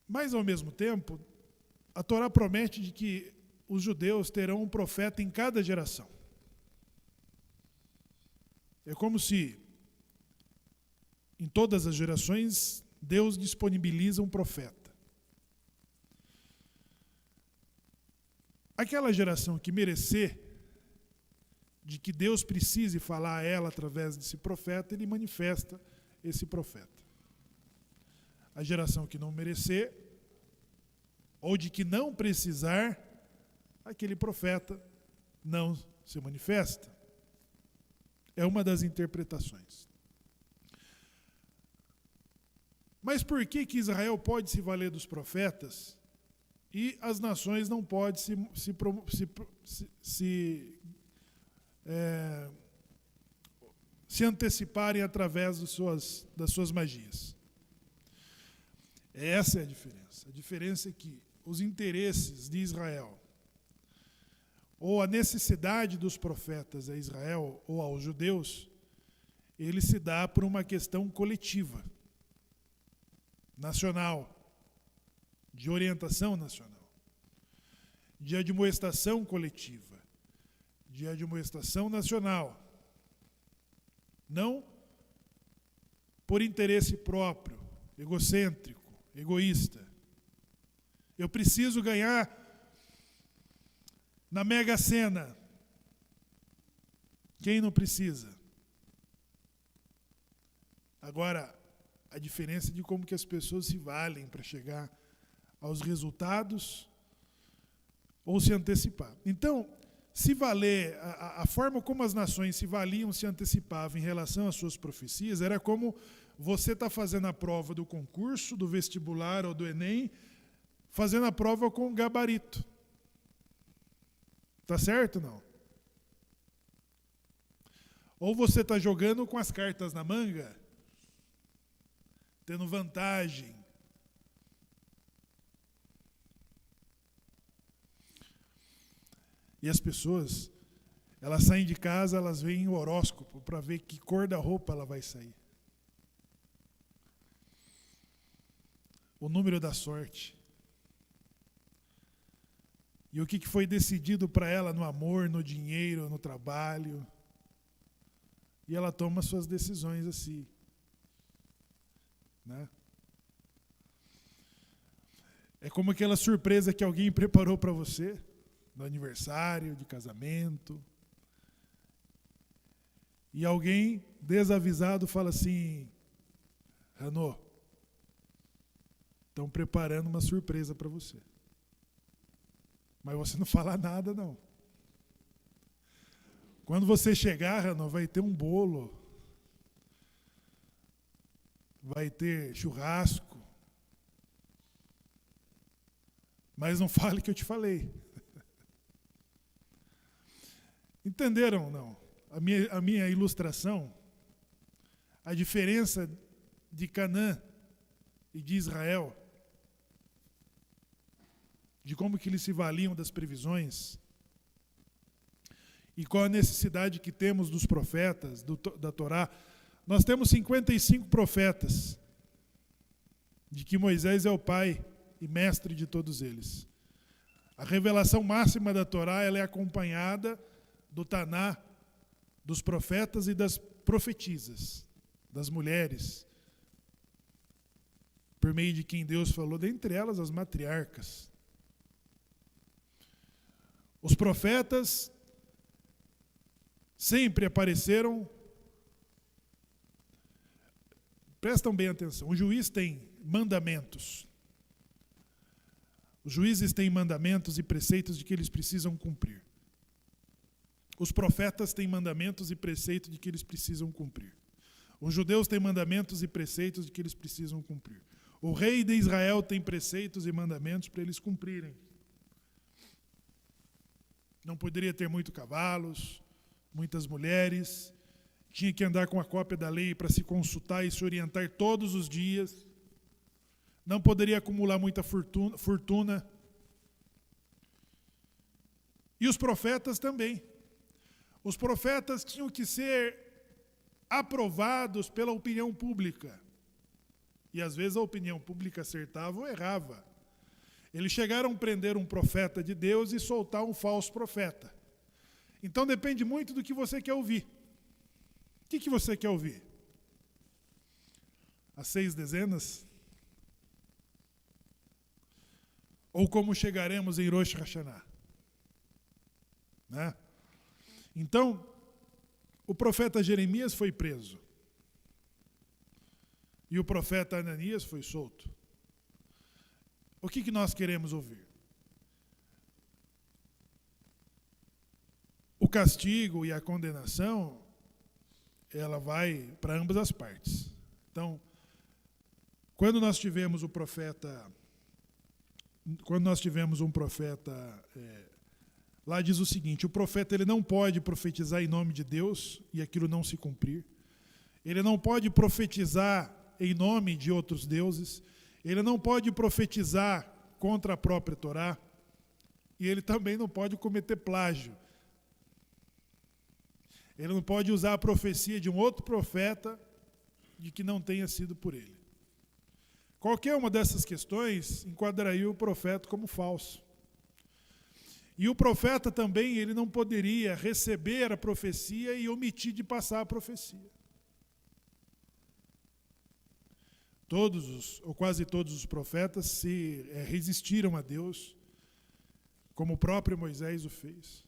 Mas, ao mesmo tempo, a Torá promete de que os judeus terão um profeta em cada geração. É como se, em todas as gerações, Deus disponibiliza um profeta. Aquela geração que merecer de que Deus precise falar a ela através desse profeta, ele manifesta esse profeta. A geração que não merecer, ou de que não precisar, aquele profeta não se manifesta. É uma das interpretações. Mas por que Israel pode se valer dos profetas e as nações não podem se anteciparem através das suas magias? Essa é a diferença. A diferença é que os interesses de Israel, ou a necessidade dos profetas a Israel ou aos judeus, ele se dá por uma questão coletiva, nacional, de orientação nacional, de admoestação coletiva, de admoestação nacional, não por interesse próprio, egocêntrico, egoísta. Eu preciso ganhar na Mega Sena. Quem não precisa? Agora, a diferença de como que as pessoas se valem para chegar aos resultados ou se antecipar. Então, se valer, a forma como as nações se valiam, se antecipavam em relação às suas profecias, era como você está fazendo a prova do concurso, do vestibular ou do Enem, fazendo a prova com gabarito. Tá certo ou não? Ou você está jogando com as cartas na manga, tendo vantagem. E as pessoas, elas saem de casa, elas veem o horóscopo para ver que cor da roupa ela vai sair. o número da sorte. E o que foi decidido para ela no amor, no dinheiro, no trabalho. E ela toma suas decisões assim. Né? É como aquela surpresa que alguém preparou para você, no aniversário, de casamento. E alguém desavisado fala assim: Ranô, estão preparando uma surpresa para você. Mas você não fala nada, não. Quando você chegar, Ranô, vai ter um bolo, vai ter churrasco. Mas não fale que eu te falei. Entenderam, não? A minha ilustração, a diferença de Canaã e de Israel, de como que eles se valiam das previsões, e qual a necessidade que temos dos profetas, da Torá. Nós temos 55 profetas, de que Moisés é o pai e mestre de todos eles. A revelação máxima da Torá, ela é acompanhada do Taná, dos profetas e das profetisas, das mulheres, por meio de quem Deus falou, dentre elas as matriarcas. Os profetas sempre apareceram. Prestam bem atenção, o juiz tem mandamentos. Os juízes têm mandamentos e preceitos de que eles precisam cumprir. Os profetas têm mandamentos e preceitos de que eles precisam cumprir. Os judeus têm mandamentos e preceitos de que eles precisam cumprir. O rei de Israel tem preceitos e mandamentos para eles cumprirem. Não poderia ter muitos cavalos, muitas mulheres, tinha que andar com a cópia da lei para se consultar e se orientar todos os dias. Não poderia acumular muita fortuna. E os profetas também. Os profetas tinham que ser aprovados pela opinião pública. E às vezes a opinião pública acertava ou errava. Eles chegaram a prender um profeta de Deus e soltar um falso profeta. Então depende muito do que você quer ouvir. O que você quer ouvir? As 6 dezenas? Ou como chegaremos em Rosh Hashanah? Né? Então, o profeta Jeremias foi preso. E o profeta Ananias foi solto. O que nós queremos ouvir? O castigo e a condenação, ela vai para ambas as partes. Então, quando nós tivemos um profeta, lá diz o seguinte: o profeta ele não pode profetizar em nome de Deus e aquilo não se cumprir. Ele não pode profetizar em nome de outros deuses. Ele não pode profetizar contra a própria Torá. E ele também não pode cometer plágio. Ele não pode usar a profecia de um outro profeta de que não tenha sido por ele. Qualquer uma dessas questões enquadraria o profeta como falso. E o profeta também, ele não poderia receber a profecia e omitir de passar a profecia. Todos, ou quase todos os profetas se resistiram a Deus, como o próprio Moisés o fez.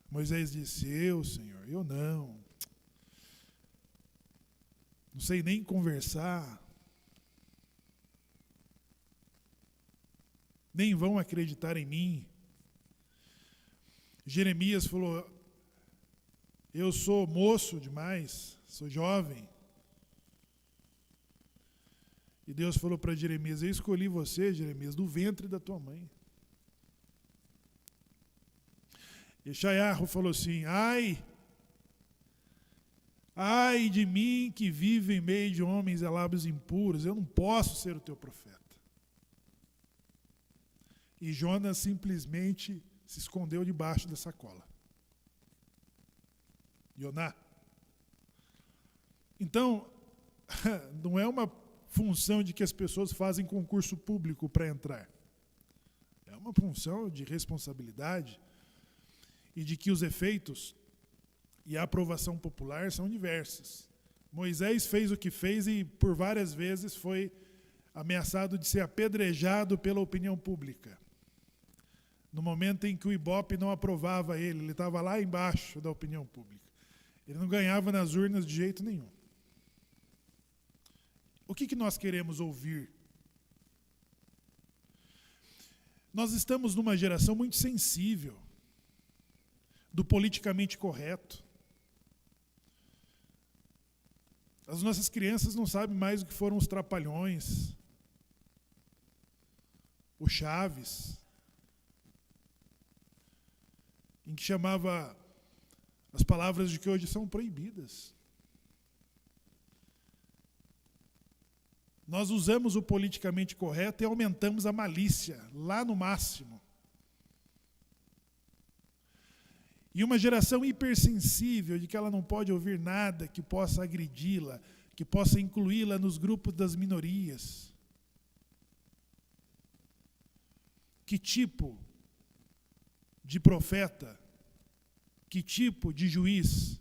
Moisés disse: eu, Senhor, eu não sei nem conversar, nem vão acreditar em mim. Jeremias falou: eu sou moço demais, sou jovem. E Deus falou para Jeremias: eu escolhi você, Jeremias, do ventre da tua mãe. E Yeshayahu falou assim: ai de mim que vivo em meio de homens e lábios impuros, eu não posso ser o teu profeta. E Jonas simplesmente se escondeu debaixo da sacola. Yoná. Então, não é uma função de que as pessoas fazem concurso público para entrar. É uma função de responsabilidade e de que os efeitos e a aprovação popular são diversas. Moisés fez o que fez e por várias vezes foi ameaçado de ser apedrejado pela opinião pública. No momento em que o Ibope não aprovava ele estava lá embaixo da opinião pública. Ele não ganhava nas urnas de jeito nenhum. O que nós queremos ouvir? Nós estamos numa geração muito sensível do politicamente correto. As nossas crianças não sabem mais o que foram os Trapalhões, o Chaves, em que chamava as palavras de que hoje são proibidas. Nós usamos o politicamente correto e aumentamos a malícia, lá no máximo. E uma geração hipersensível, de que ela não pode ouvir nada que possa agredi-la, que possa incluí-la nos grupos das minorias. Que tipo de profeta, que tipo de juiz,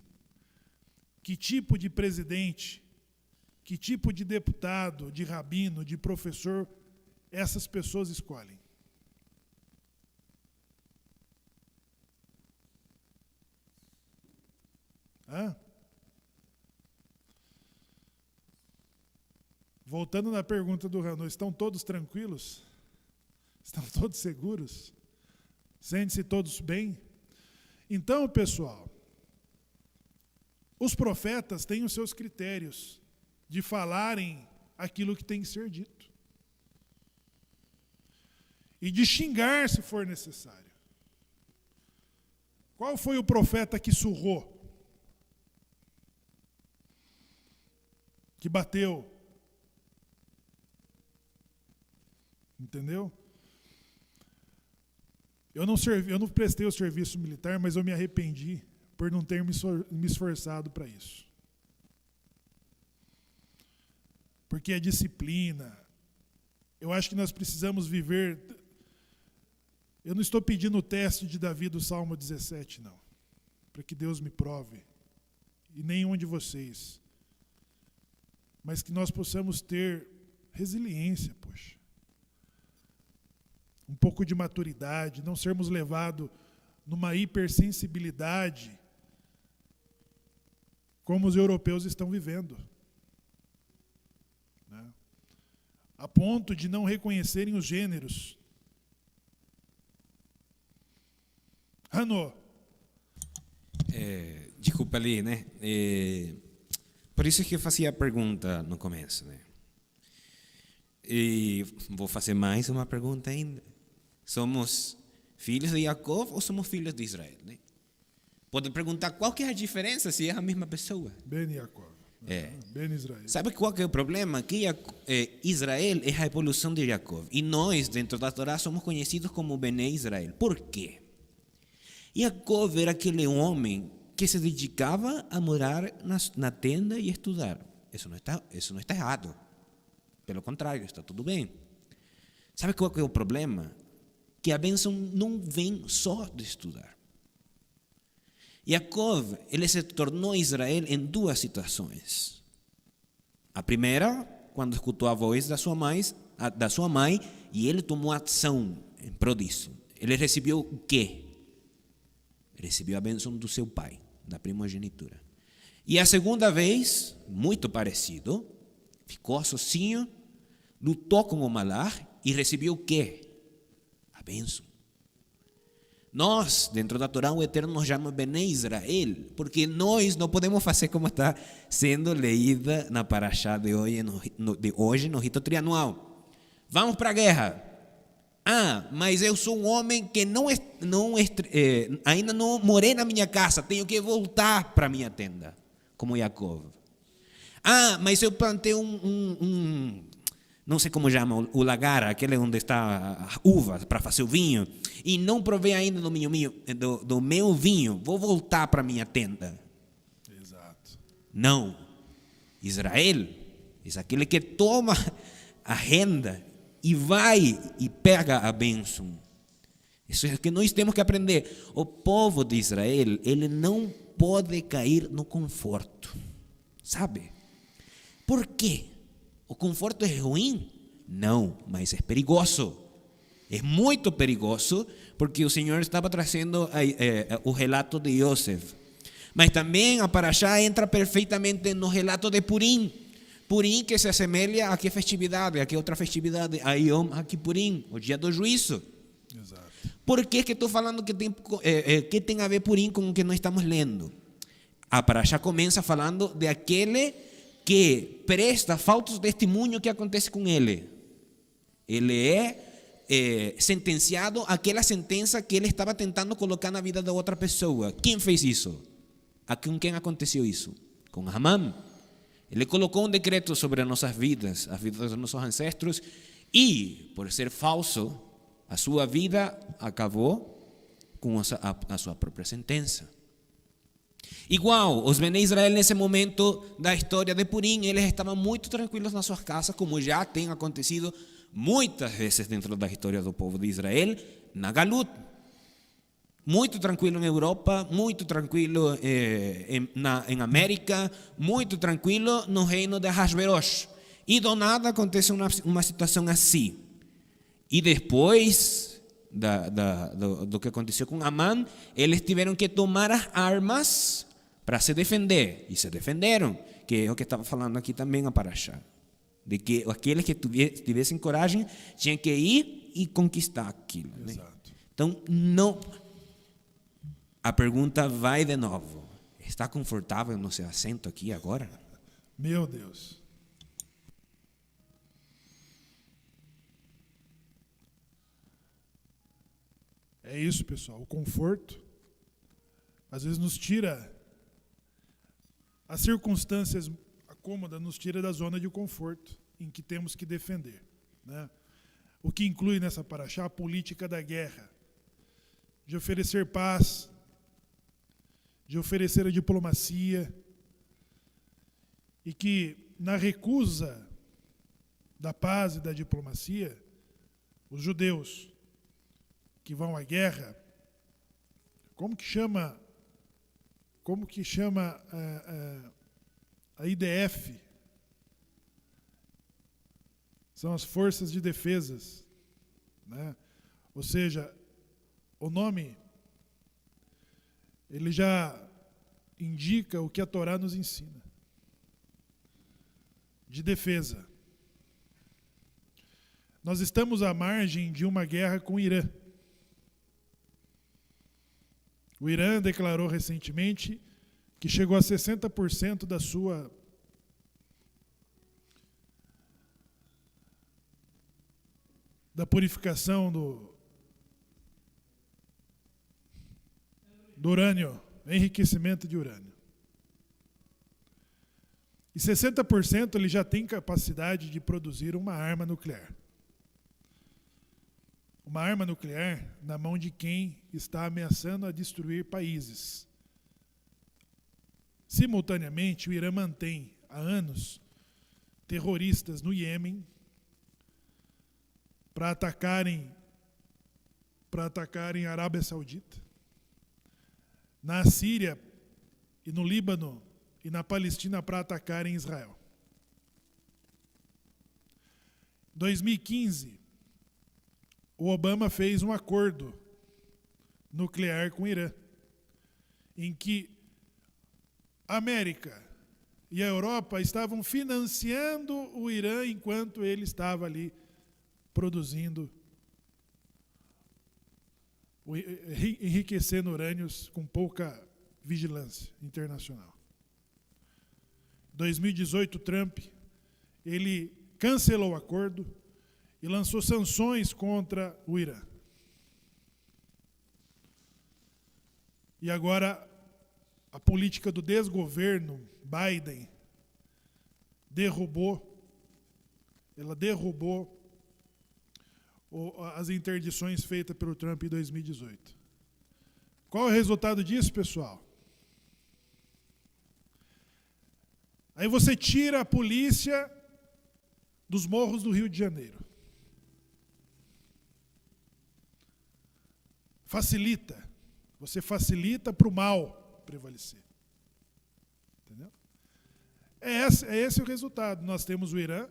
que tipo de presidente, que tipo de deputado, de rabino, de professor essas pessoas escolhem? Voltando na pergunta do Rano, estão todos tranquilos? Estão todos seguros? Sentem-se todos bem? Então, pessoal, os profetas têm os seus critérios de falarem aquilo que tem que ser dito. E de xingar se for necessário. Qual foi o profeta que surrou? Que bateu? Entendeu? Eu não prestei o serviço militar, mas eu me arrependi por não ter me esforçado para isso. Porque a disciplina, eu acho que nós precisamos viver. Eu não estou pedindo o teste de Davi do Salmo 17, não, para que Deus me prove, e nenhum de vocês, mas que nós possamos ter resiliência, poxa. Um pouco de maturidade, não sermos levados numa hipersensibilidade como os europeus estão vivendo. Né? A ponto de não reconhecerem os gêneros. Rano. Desculpa ali, né? Por isso que eu fazia a pergunta no começo, né? E vou fazer mais uma pergunta ainda. Somos filhos de Jacó ou somos filhos de Israel, né? Pode perguntar qual que é a diferença se é a mesma pessoa. Ben Jacó. Ben Israel. Sabe qual que é o problema? Que Israel é a evolução de Jacó. E nós, dentro da Torá, somos conhecidos como Bené Israel. Por quê? Jacó era aquele homem que se dedicava a morar na tenda e estudar. Isso não está errado. Pelo contrário, está tudo bem. Sabe qual que é o problema? Que a bênção não vem só de estudar. Jacó, ele se tornou Israel em duas situações. A primeira, quando escutou a voz da sua mãe, e ele tomou ação em prol disso. Ele recebeu o quê? Recebeu a bênção do seu pai, da primogenitura. E a segunda vez, muito parecido, ficou sozinho, lutou com o Malar e recebeu o quê? A bênção. Nós, dentro da Torá, o Eterno nos chama Bené Israel, porque nós não podemos fazer como está sendo leída na Parashá de hoje no rito trianual. Vamos para a guerra. Mas eu sou um homem que ainda não morei na minha casa, tenho que voltar para a minha tenda, como Jacó. Mas eu plantei não sei como chama, o lagar, aquele onde está a uva para fazer o vinho, e não provei ainda do meu vinho, vou voltar para a minha tenda. Exato. Não. Israel, É aquele que toma a renda e vai e pega a bênção. Isso é o que nós temos que aprender. O povo de Israel, ele não pode cair no conforto. Sabe? Por quê? O conforto é ruim? Não, mas é perigoso. É muito perigoso, porque o Senhor estava trazendo o relato de Yosef. Mas também a Parashá entra perfeitamente no relato de Purim. Purim que se assemelha a que festividade? A que outra festividade? A Yom HaKippurim, o dia do juízo. Exato. Por que estou falando que tem a ver Purim com o que nós estamos lendo? A Parashá começa falando de aquele que presta falso testemunho que acontece com ele. Ele é sentenciado àquela sentença que ele estava tentando colocar na vida da outra pessoa. Quem fez isso? Com quem aconteceu isso? Com Amán. Ele colocou um decreto sobre as nossas vidas, as vidas dos nossos ancestros, e, por ser falso, a sua vida acabou com a sua própria sentença. Igual, os Bnei Israel nesse momento da história de Purim, eles estavam muito tranquilos nas suas casas, como já tem acontecido muitas vezes dentro da história do povo de Israel, na Galut. Muito tranquilo em Europa, muito tranquilo em América, muito tranquilo no reino de Ahasverosh. E do nada acontece uma situação assim. E depois do que aconteceu com Amán, eles tiveram que tomar as armas para se defender. E se defenderam, que é o que estava falando aqui também a Parashá. De que aqueles que tivessem coragem tinham que ir e conquistar aquilo. Né? Então, não. A pergunta vai de novo. Está confortável no seu assento aqui agora? Meu Deus. É isso, pessoal. O conforto, às vezes, nos tira. As circunstâncias cômodas nos tira da zona de conforto em que temos que defender. Né? O que inclui nessa Parashá a política da guerra, de oferecer paz, de oferecer a diplomacia, e que na recusa da paz e da diplomacia, os judeus que vão à guerra, como que chama a IDF? São as forças de defesas, né? Ou seja, o nome ele já indica o que a Torá nos ensina, de defesa. Nós estamos à margem de uma guerra com o Irã. O Irã declarou recentemente que chegou a 60% da purificação do urânio, enriquecimento de urânio. E 60% ele já tem capacidade de produzir uma arma nuclear. Uma arma nuclear na mão de quem está ameaçando a destruir países. Simultaneamente, o Irã mantém há anos terroristas no Iêmen para atacarem a Arábia Saudita, na Síria e no Líbano e na Palestina para atacarem Israel. Em 2015, o Obama fez um acordo nuclear com o Irã, em que a América e a Europa estavam financiando o Irã enquanto ele estava ali produzindo, enriquecendo urânios com pouca vigilância internacional. Em 2018, Trump, ele cancelou o acordo e lançou sanções contra o Irã. E agora, a política do desgoverno Biden derrubou as interdições feitas pelo Trump em 2018. Qual é o resultado disso, pessoal? Aí você tira a polícia dos morros do Rio de Janeiro. Facilita. Você facilita para o mal prevalecer. Entendeu? É esse o resultado. Nós temos o Irã,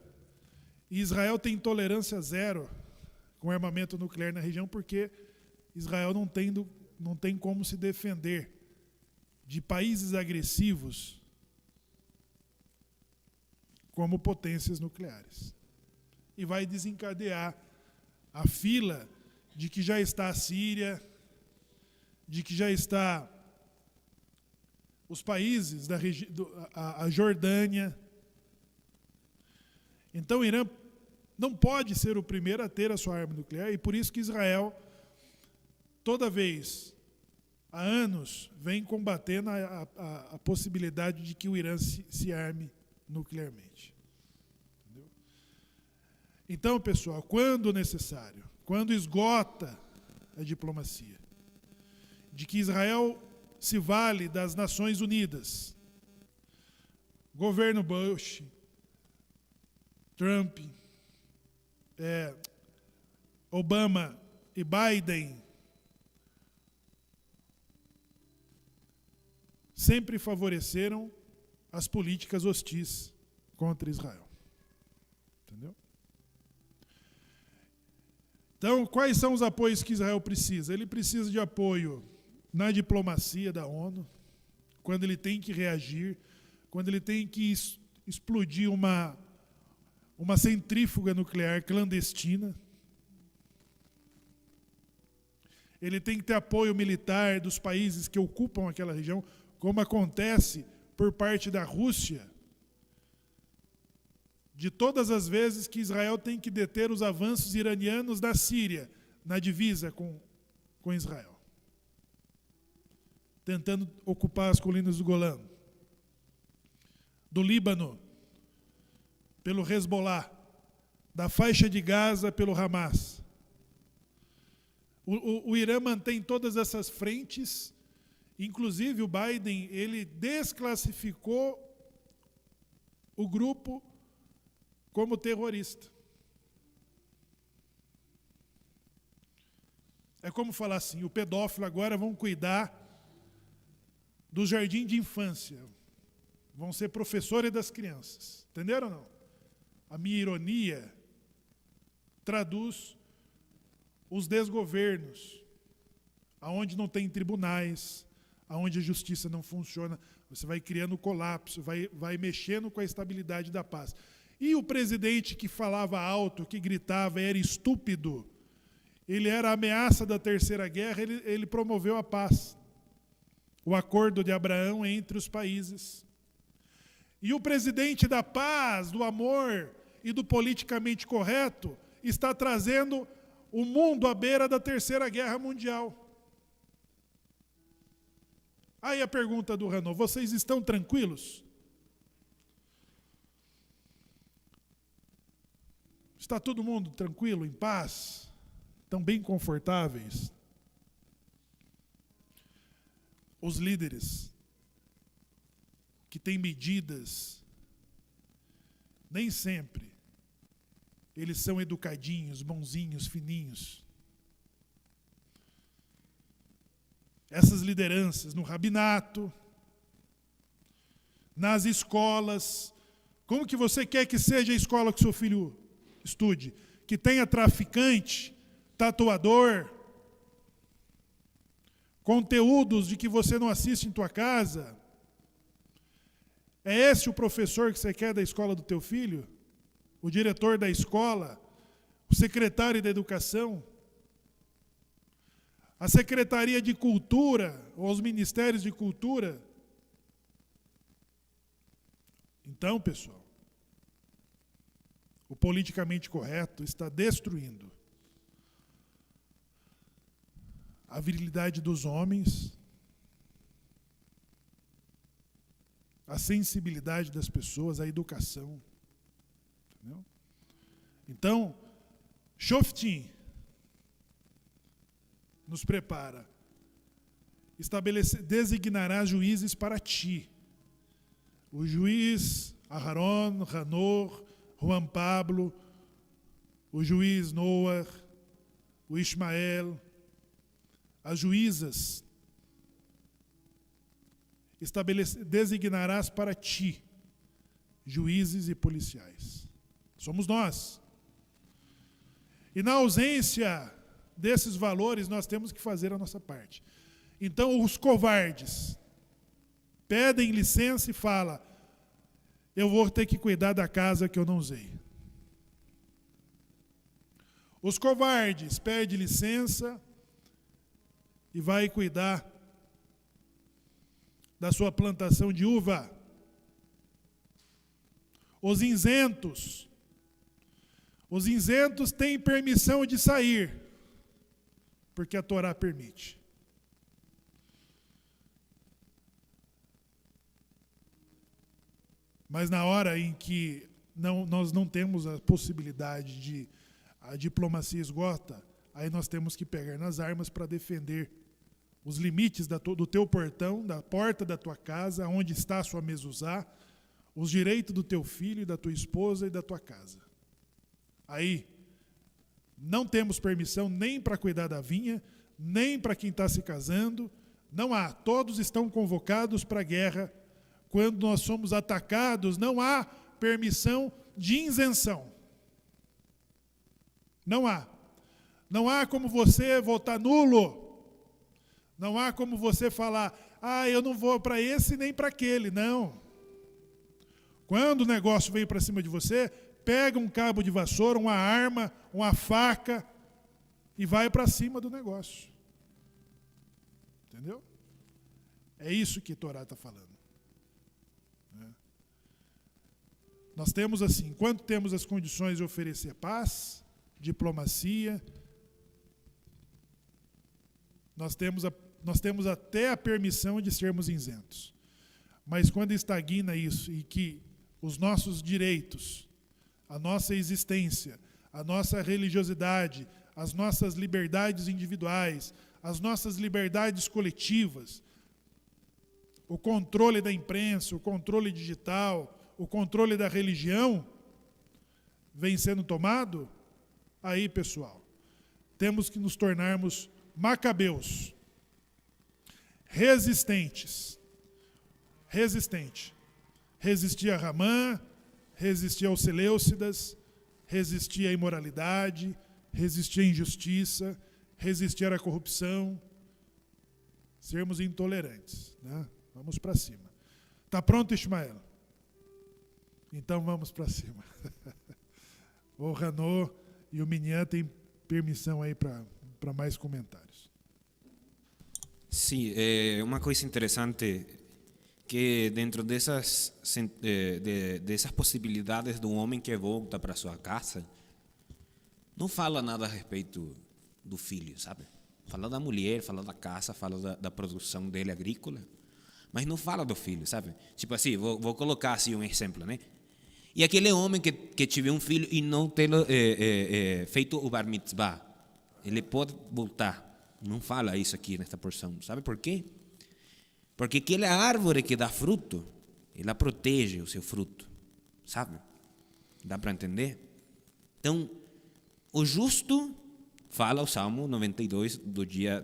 e Israel tem intolerância zero com armamento nuclear na região, porque Israel não tem como se defender de países agressivos como potências nucleares. E vai desencadear a fila de que já está a Síria, de que já está os países da a Jordânia. Então o Irã não pode ser o primeiro a ter a sua arma nuclear, e por isso que Israel, toda vez, há anos, vem combatendo a possibilidade de que o Irã se arme nuclearmente. Entendeu? Então, pessoal, quando necessário, quando esgota a diplomacia, de que Israel se vale das Nações Unidas, governo Bush, Trump, Obama e Biden sempre favoreceram as políticas hostis contra Israel. Entendeu? Então, quais são os apoios que Israel precisa? Ele precisa de apoio na diplomacia da ONU, quando ele tem que reagir, quando ele tem que explodir uma centrífuga nuclear clandestina. Ele tem que ter apoio militar dos países que ocupam aquela região, como acontece por parte da Rússia, de todas as vezes que Israel tem que deter os avanços iranianos da Síria, na divisa com Israel, tentando ocupar as colinas do Golã. Do Líbano, pelo Hezbollah, da faixa de Gaza pelo Hamas. O Irã mantém todas essas frentes, inclusive o Biden, ele desclassificou o grupo como terrorista. É como falar assim, o pedófilo agora vão cuidar do jardim de infância, vão ser professores das crianças. Entenderam ou não? A minha ironia traduz os desgovernos, aonde não tem tribunais, aonde a justiça não funciona, você vai criando colapso, vai mexendo com a estabilidade da paz. E o presidente que falava alto, que gritava, era estúpido, ele era a ameaça da Terceira Guerra, ele promoveu a paz, o acordo de Abraão entre os países. E o presidente da paz, do amor e do politicamente correto está trazendo o mundo à beira da Terceira Guerra Mundial. Aí a pergunta do Renault, vocês estão tranquilos? Está todo mundo tranquilo, em paz? Estão bem confortáveis? Os líderes que têm medidas, nem sempre eles são educadinhos, bonzinhos, fininhos. Essas lideranças no rabinato, nas escolas, como que você quer que seja a escola que seu filho estude? Que tenha traficante, tatuador, conteúdos de que você não assiste em tua casa? É esse o professor que você quer da escola do teu filho? O diretor da escola? O secretário da educação? A Secretaria de Cultura, ou os Ministérios de Cultura? Então, pessoal, o politicamente correto está destruindo a virilidade dos homens, a sensibilidade das pessoas, a educação. Entendeu? Então, Shoftim nos prepara, designará juízes para ti. O juiz Aharon, Hanor, Juan Pablo, o juiz Noah, o Ismael, as juízas, designarás para ti juízes e policiais. Somos nós. E na ausência desses valores, nós temos que fazer a nossa parte. Então, os covardes pedem licença e falam: eu vou ter que cuidar da casa que eu não usei. Os covardes pedem licença e vai cuidar da sua plantação de uva. Os isentos têm permissão de sair, porque a Torá permite. Mas na hora em que nós não temos a possibilidade de a diplomacia esgota, aí nós temos que pegar nas armas para defender os limites do teu portão, da porta da tua casa, onde está a sua mezuzá, os direitos do teu filho e da tua esposa e da tua casa. Aí, não temos permissão nem para cuidar da vinha, nem para quem está se casando, não há. Todos estão convocados para a guerra. Quando nós somos atacados, não há permissão de isenção. Não há. Não há como você votar nulo. Não há como você falar: eu não vou para esse nem para aquele. Não. Quando o negócio vem para cima de você, pega um cabo de vassoura, uma arma, uma faca e vai para cima do negócio. Entendeu? É isso que a Torá está falando. Nós temos assim, enquanto temos as condições de oferecer paz, diplomacia, nós temos até a permissão de sermos isentos. Mas quando estagna isso e que os nossos direitos, a nossa existência, a nossa religiosidade, as nossas liberdades individuais, as nossas liberdades coletivas, o controle da imprensa, o controle digital, o controle da religião vem sendo tomado, aí, pessoal, temos que nos tornarmos macabeus, resistentes. Resistir a Ramã, resistir aos Seleucidas, resistir à imoralidade, resistir à injustiça, resistir à corrupção, sermos intolerantes, né? Vamos para cima. Está pronto, Ismael? Então vamos para cima. O Ranô e o Minyan têm permissão aí para mais comentários. Sim, uma coisa interessante que dentro dessas possibilidades do homem que volta para sua casa, não fala nada a respeito do filho, sabe? Fala da mulher, fala da casa, fala da produção dele agrícola, mas não fala do filho, sabe? Tipo assim, vou colocar assim um exemplo, né? E aquele homem que tiver um filho e não ter feito o bar mitzvah, ele pode voltar. Não fala isso aqui nesta porção. Sabe por quê? Porque aquela árvore que dá fruto, ela protege o seu fruto. Sabe? Dá para entender? Então, o justo, fala o Salmo 92 do dia,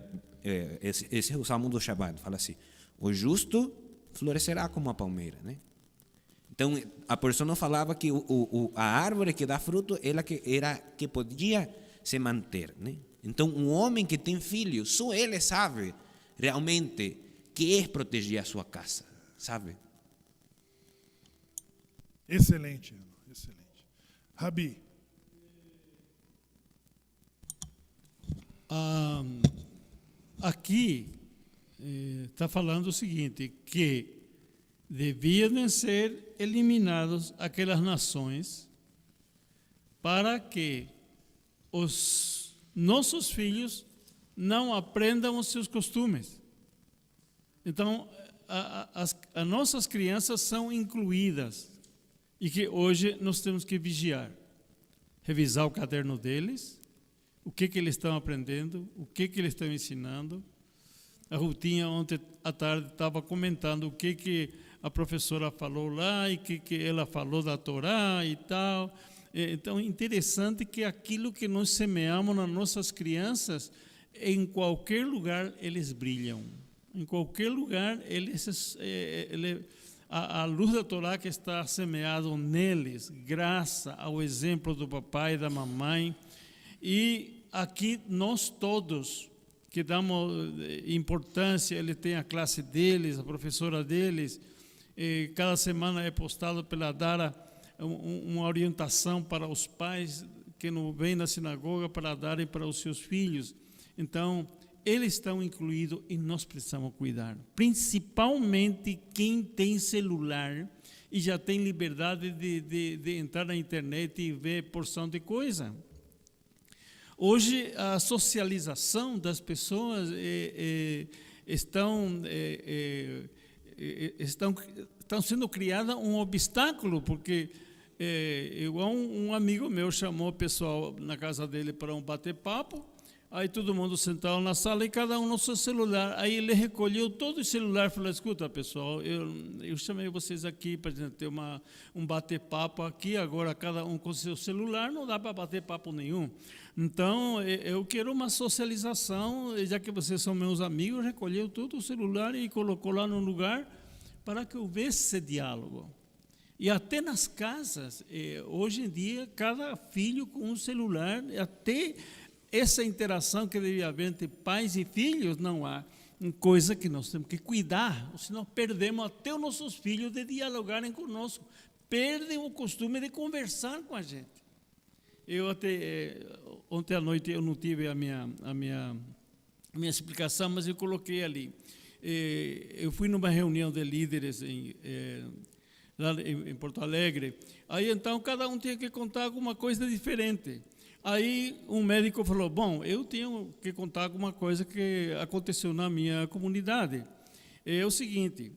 esse é o Salmo do Shabbat, fala assim: o justo florescerá como a palmeira, né? Então, a pessoa não falava que a árvore que dá fruto era que podia se manter, né? Então, um homem que tem filho, só ele sabe realmente que é proteger a sua casa, sabe? Excelente, excelente. Rabi. Aqui está falando o seguinte, que deviam ser eliminadas aquelas nações para que os nossos filhos não aprendam os seus costumes. Então, as nossas crianças são incluídas e que hoje nós temos que vigiar, revisar o caderno deles, o que eles estão aprendendo, o que eles estão ensinando. A Rutinha ontem à tarde estava comentando o que a professora falou lá e que ela falou da Torá e tal. Então, interessante que aquilo que nós semeamos nas nossas crianças, em qualquer lugar eles brilham. Em qualquer lugar, a luz da Torá que está semeada neles, graças ao exemplo do papai e da mamãe. E aqui nós todos que damos importância, ele tem a classe deles, a professora deles, cada semana é postado pela Dara uma orientação para os pais que não vêm na sinagoga para darem para os seus filhos. Então, eles estão incluídos e nós precisamos cuidar. Principalmente quem tem celular e já tem liberdade de entrar na internet e ver porção de coisa. Hoje, a socialização das pessoas estão sendo criada um obstáculo, porque igual um amigo meu chamou o pessoal na casa dele para um bate-papo, aí todo mundo sentado na sala e cada um no seu celular. Aí ele recolheu todo o celular e falou: escuta, pessoal, eu chamei vocês aqui para ter um bate-papo aqui, agora cada um com seu celular, não dá para bater papo nenhum. Então, eu quero uma socialização, já que vocês são meus amigos, recolheu todo o celular e colocou lá no lugar para que houvesse esse diálogo. E até nas casas, hoje em dia, cada filho com um celular, até essa interação que devia haver entre pais e filhos, não há. Coisa que nós temos que cuidar, senão perdemos até os nossos filhos de dialogarem conosco, perdem o costume de conversar com a gente. Eu até, ontem à noite eu não tive a minha explicação, mas eu coloquei ali. Eu fui numa reunião de líderes lá em Porto Alegre, aí então cada um tinha que contar alguma coisa diferente. Aí um médico falou: bom, eu tenho que contar alguma coisa que aconteceu na minha comunidade. É o seguinte,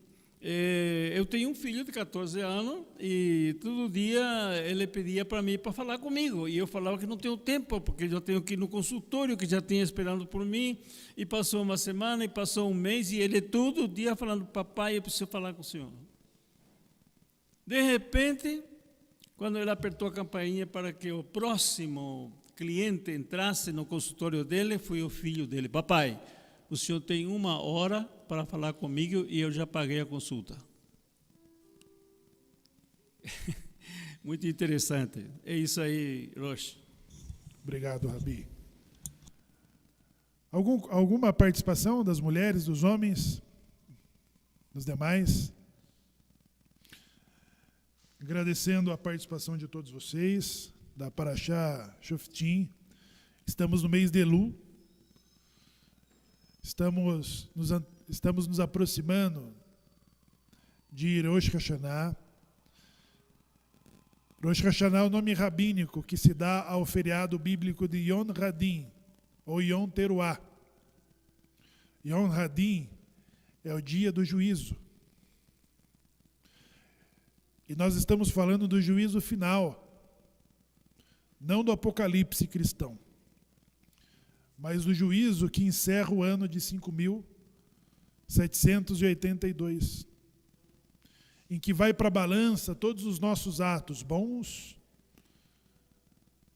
eu tenho um filho de 14 anos e todo dia ele pedia para mim para falar comigo. E eu falava que não tenho tempo, porque já tenho que ir no consultório, que já tinha esperando por mim. E passou uma semana, e passou um mês, e ele todo dia falando: papai, eu preciso falar com o senhor. De repente, quando ele apertou a campainha para que o próximo cliente entrasse no consultório dele, foi o filho dele: papai, o senhor tem 1 hora para falar comigo e eu já paguei a consulta. Muito interessante. É isso aí, Roche. Obrigado, Rabi. Alguma participação das mulheres, dos homens, dos demais? Agradecendo a participação de todos vocês, da Parashá Shoftim. Estamos no mês de Elu. Estamos nos aproximando de Rosh Hashanah. Rosh Hashanah é o nome rabínico que se dá ao feriado bíblico de Yom Hadin, ou Yom Teruah. Yom Hadin é o dia do juízo. E nós estamos falando do juízo final, não do apocalipse cristão, mas do juízo que encerra o ano de 5.782, em que vai para a balança todos os nossos atos bons,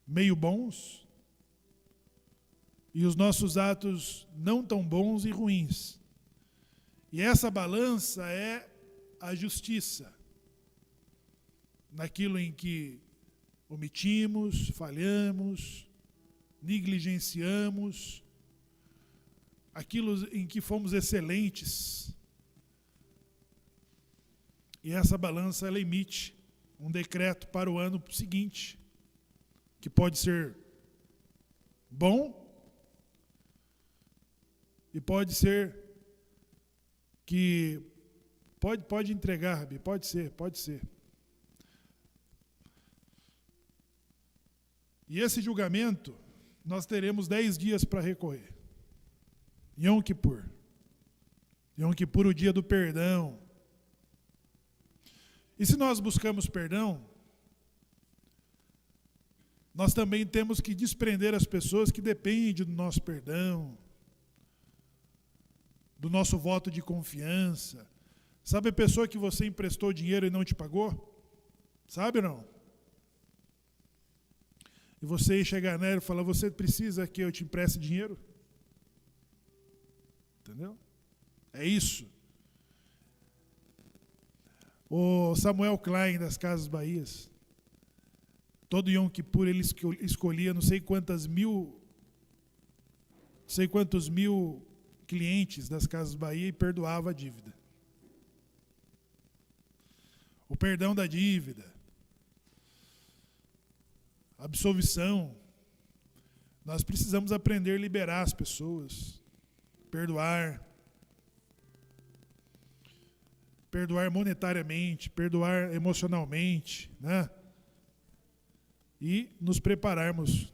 meio bons, e os nossos atos não tão bons e ruins. E essa balança é a justiça, naquilo em que omitimos, falhamos, negligenciamos, aquilo em que fomos excelentes. E essa balança ela emite um decreto para o ano seguinte, que pode ser bom e pode ser que pode entregar, Rabi, pode ser. E esse julgamento, nós teremos 10 dias para recorrer. Yom Kippur. Yom Kippur, o dia do perdão. E se nós buscamos perdão, nós também temos que desprender as pessoas que dependem do nosso perdão, do nosso voto de confiança, Sabe a pessoa que você emprestou dinheiro e não te pagou? Sabe ou não? E você chegar nela e falar, você precisa que eu te empreste dinheiro? Entendeu? É isso. O Samuel Klein, das Casas Bahias, todo Yom Kippur ele escolhia não sei quantos mil clientes das Casas Bahia e perdoava a dívida. O perdão da dívida, a absolvição. Nós precisamos aprender a liberar as pessoas, perdoar monetariamente, perdoar emocionalmente, né? E nos prepararmos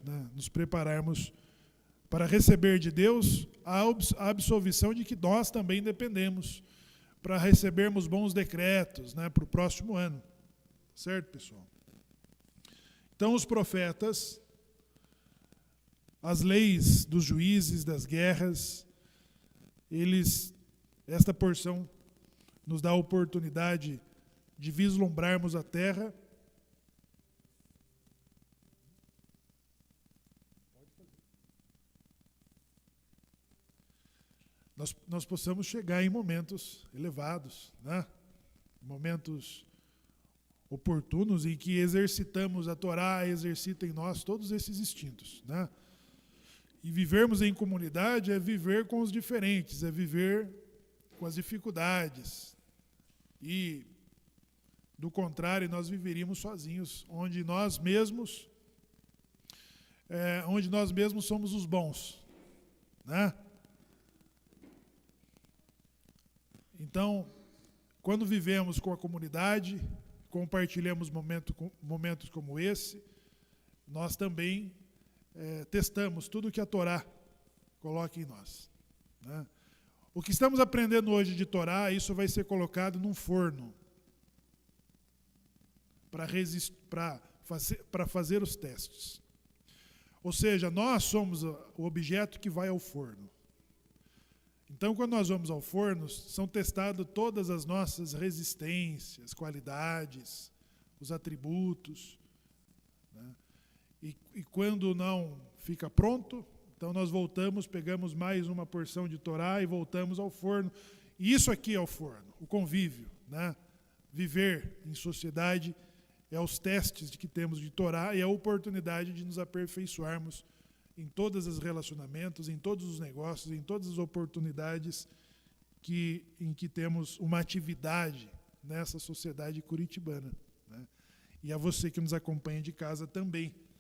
para receber de Deus a absolvição de que nós também dependemos, para recebermos bons decretos, né, para o próximo ano. Certo, pessoal? Então, os profetas, as leis dos juízes, das guerras, esta porção nos dá a oportunidade de vislumbrarmos a terra nós possamos chegar em momentos elevados, né? Momentos oportunos em que exercitamos a Torá, exercita em nós todos esses instintos, né? E vivermos em comunidade é viver com os diferentes, é viver com as dificuldades. E, do contrário, nós viveríamos sozinhos, onde nós mesmos somos os bons, né? Então, quando vivemos com a comunidade, compartilhamos momentos como esse, nós também testamos tudo que a Torá coloca em nós, né? O que estamos aprendendo hoje de Torá, isso vai ser colocado num forno para fazer os testes. Ou seja, nós somos o objeto que vai ao forno. Então, quando nós vamos ao forno, são testadas todas as nossas resistências, qualidades, os atributos, né? E quando não fica pronto, então nós voltamos, pegamos mais uma porção de Torá e voltamos ao forno. E isso aqui é o forno, o convívio, né? Viver em sociedade é os testes que temos de Torá e a oportunidade de nos aperfeiçoarmos em todos os relacionamentos, em todos os negócios, em todas as oportunidades em que temos uma atividade nessa sociedade curitibana, né? E a você que nos acompanha de casa também,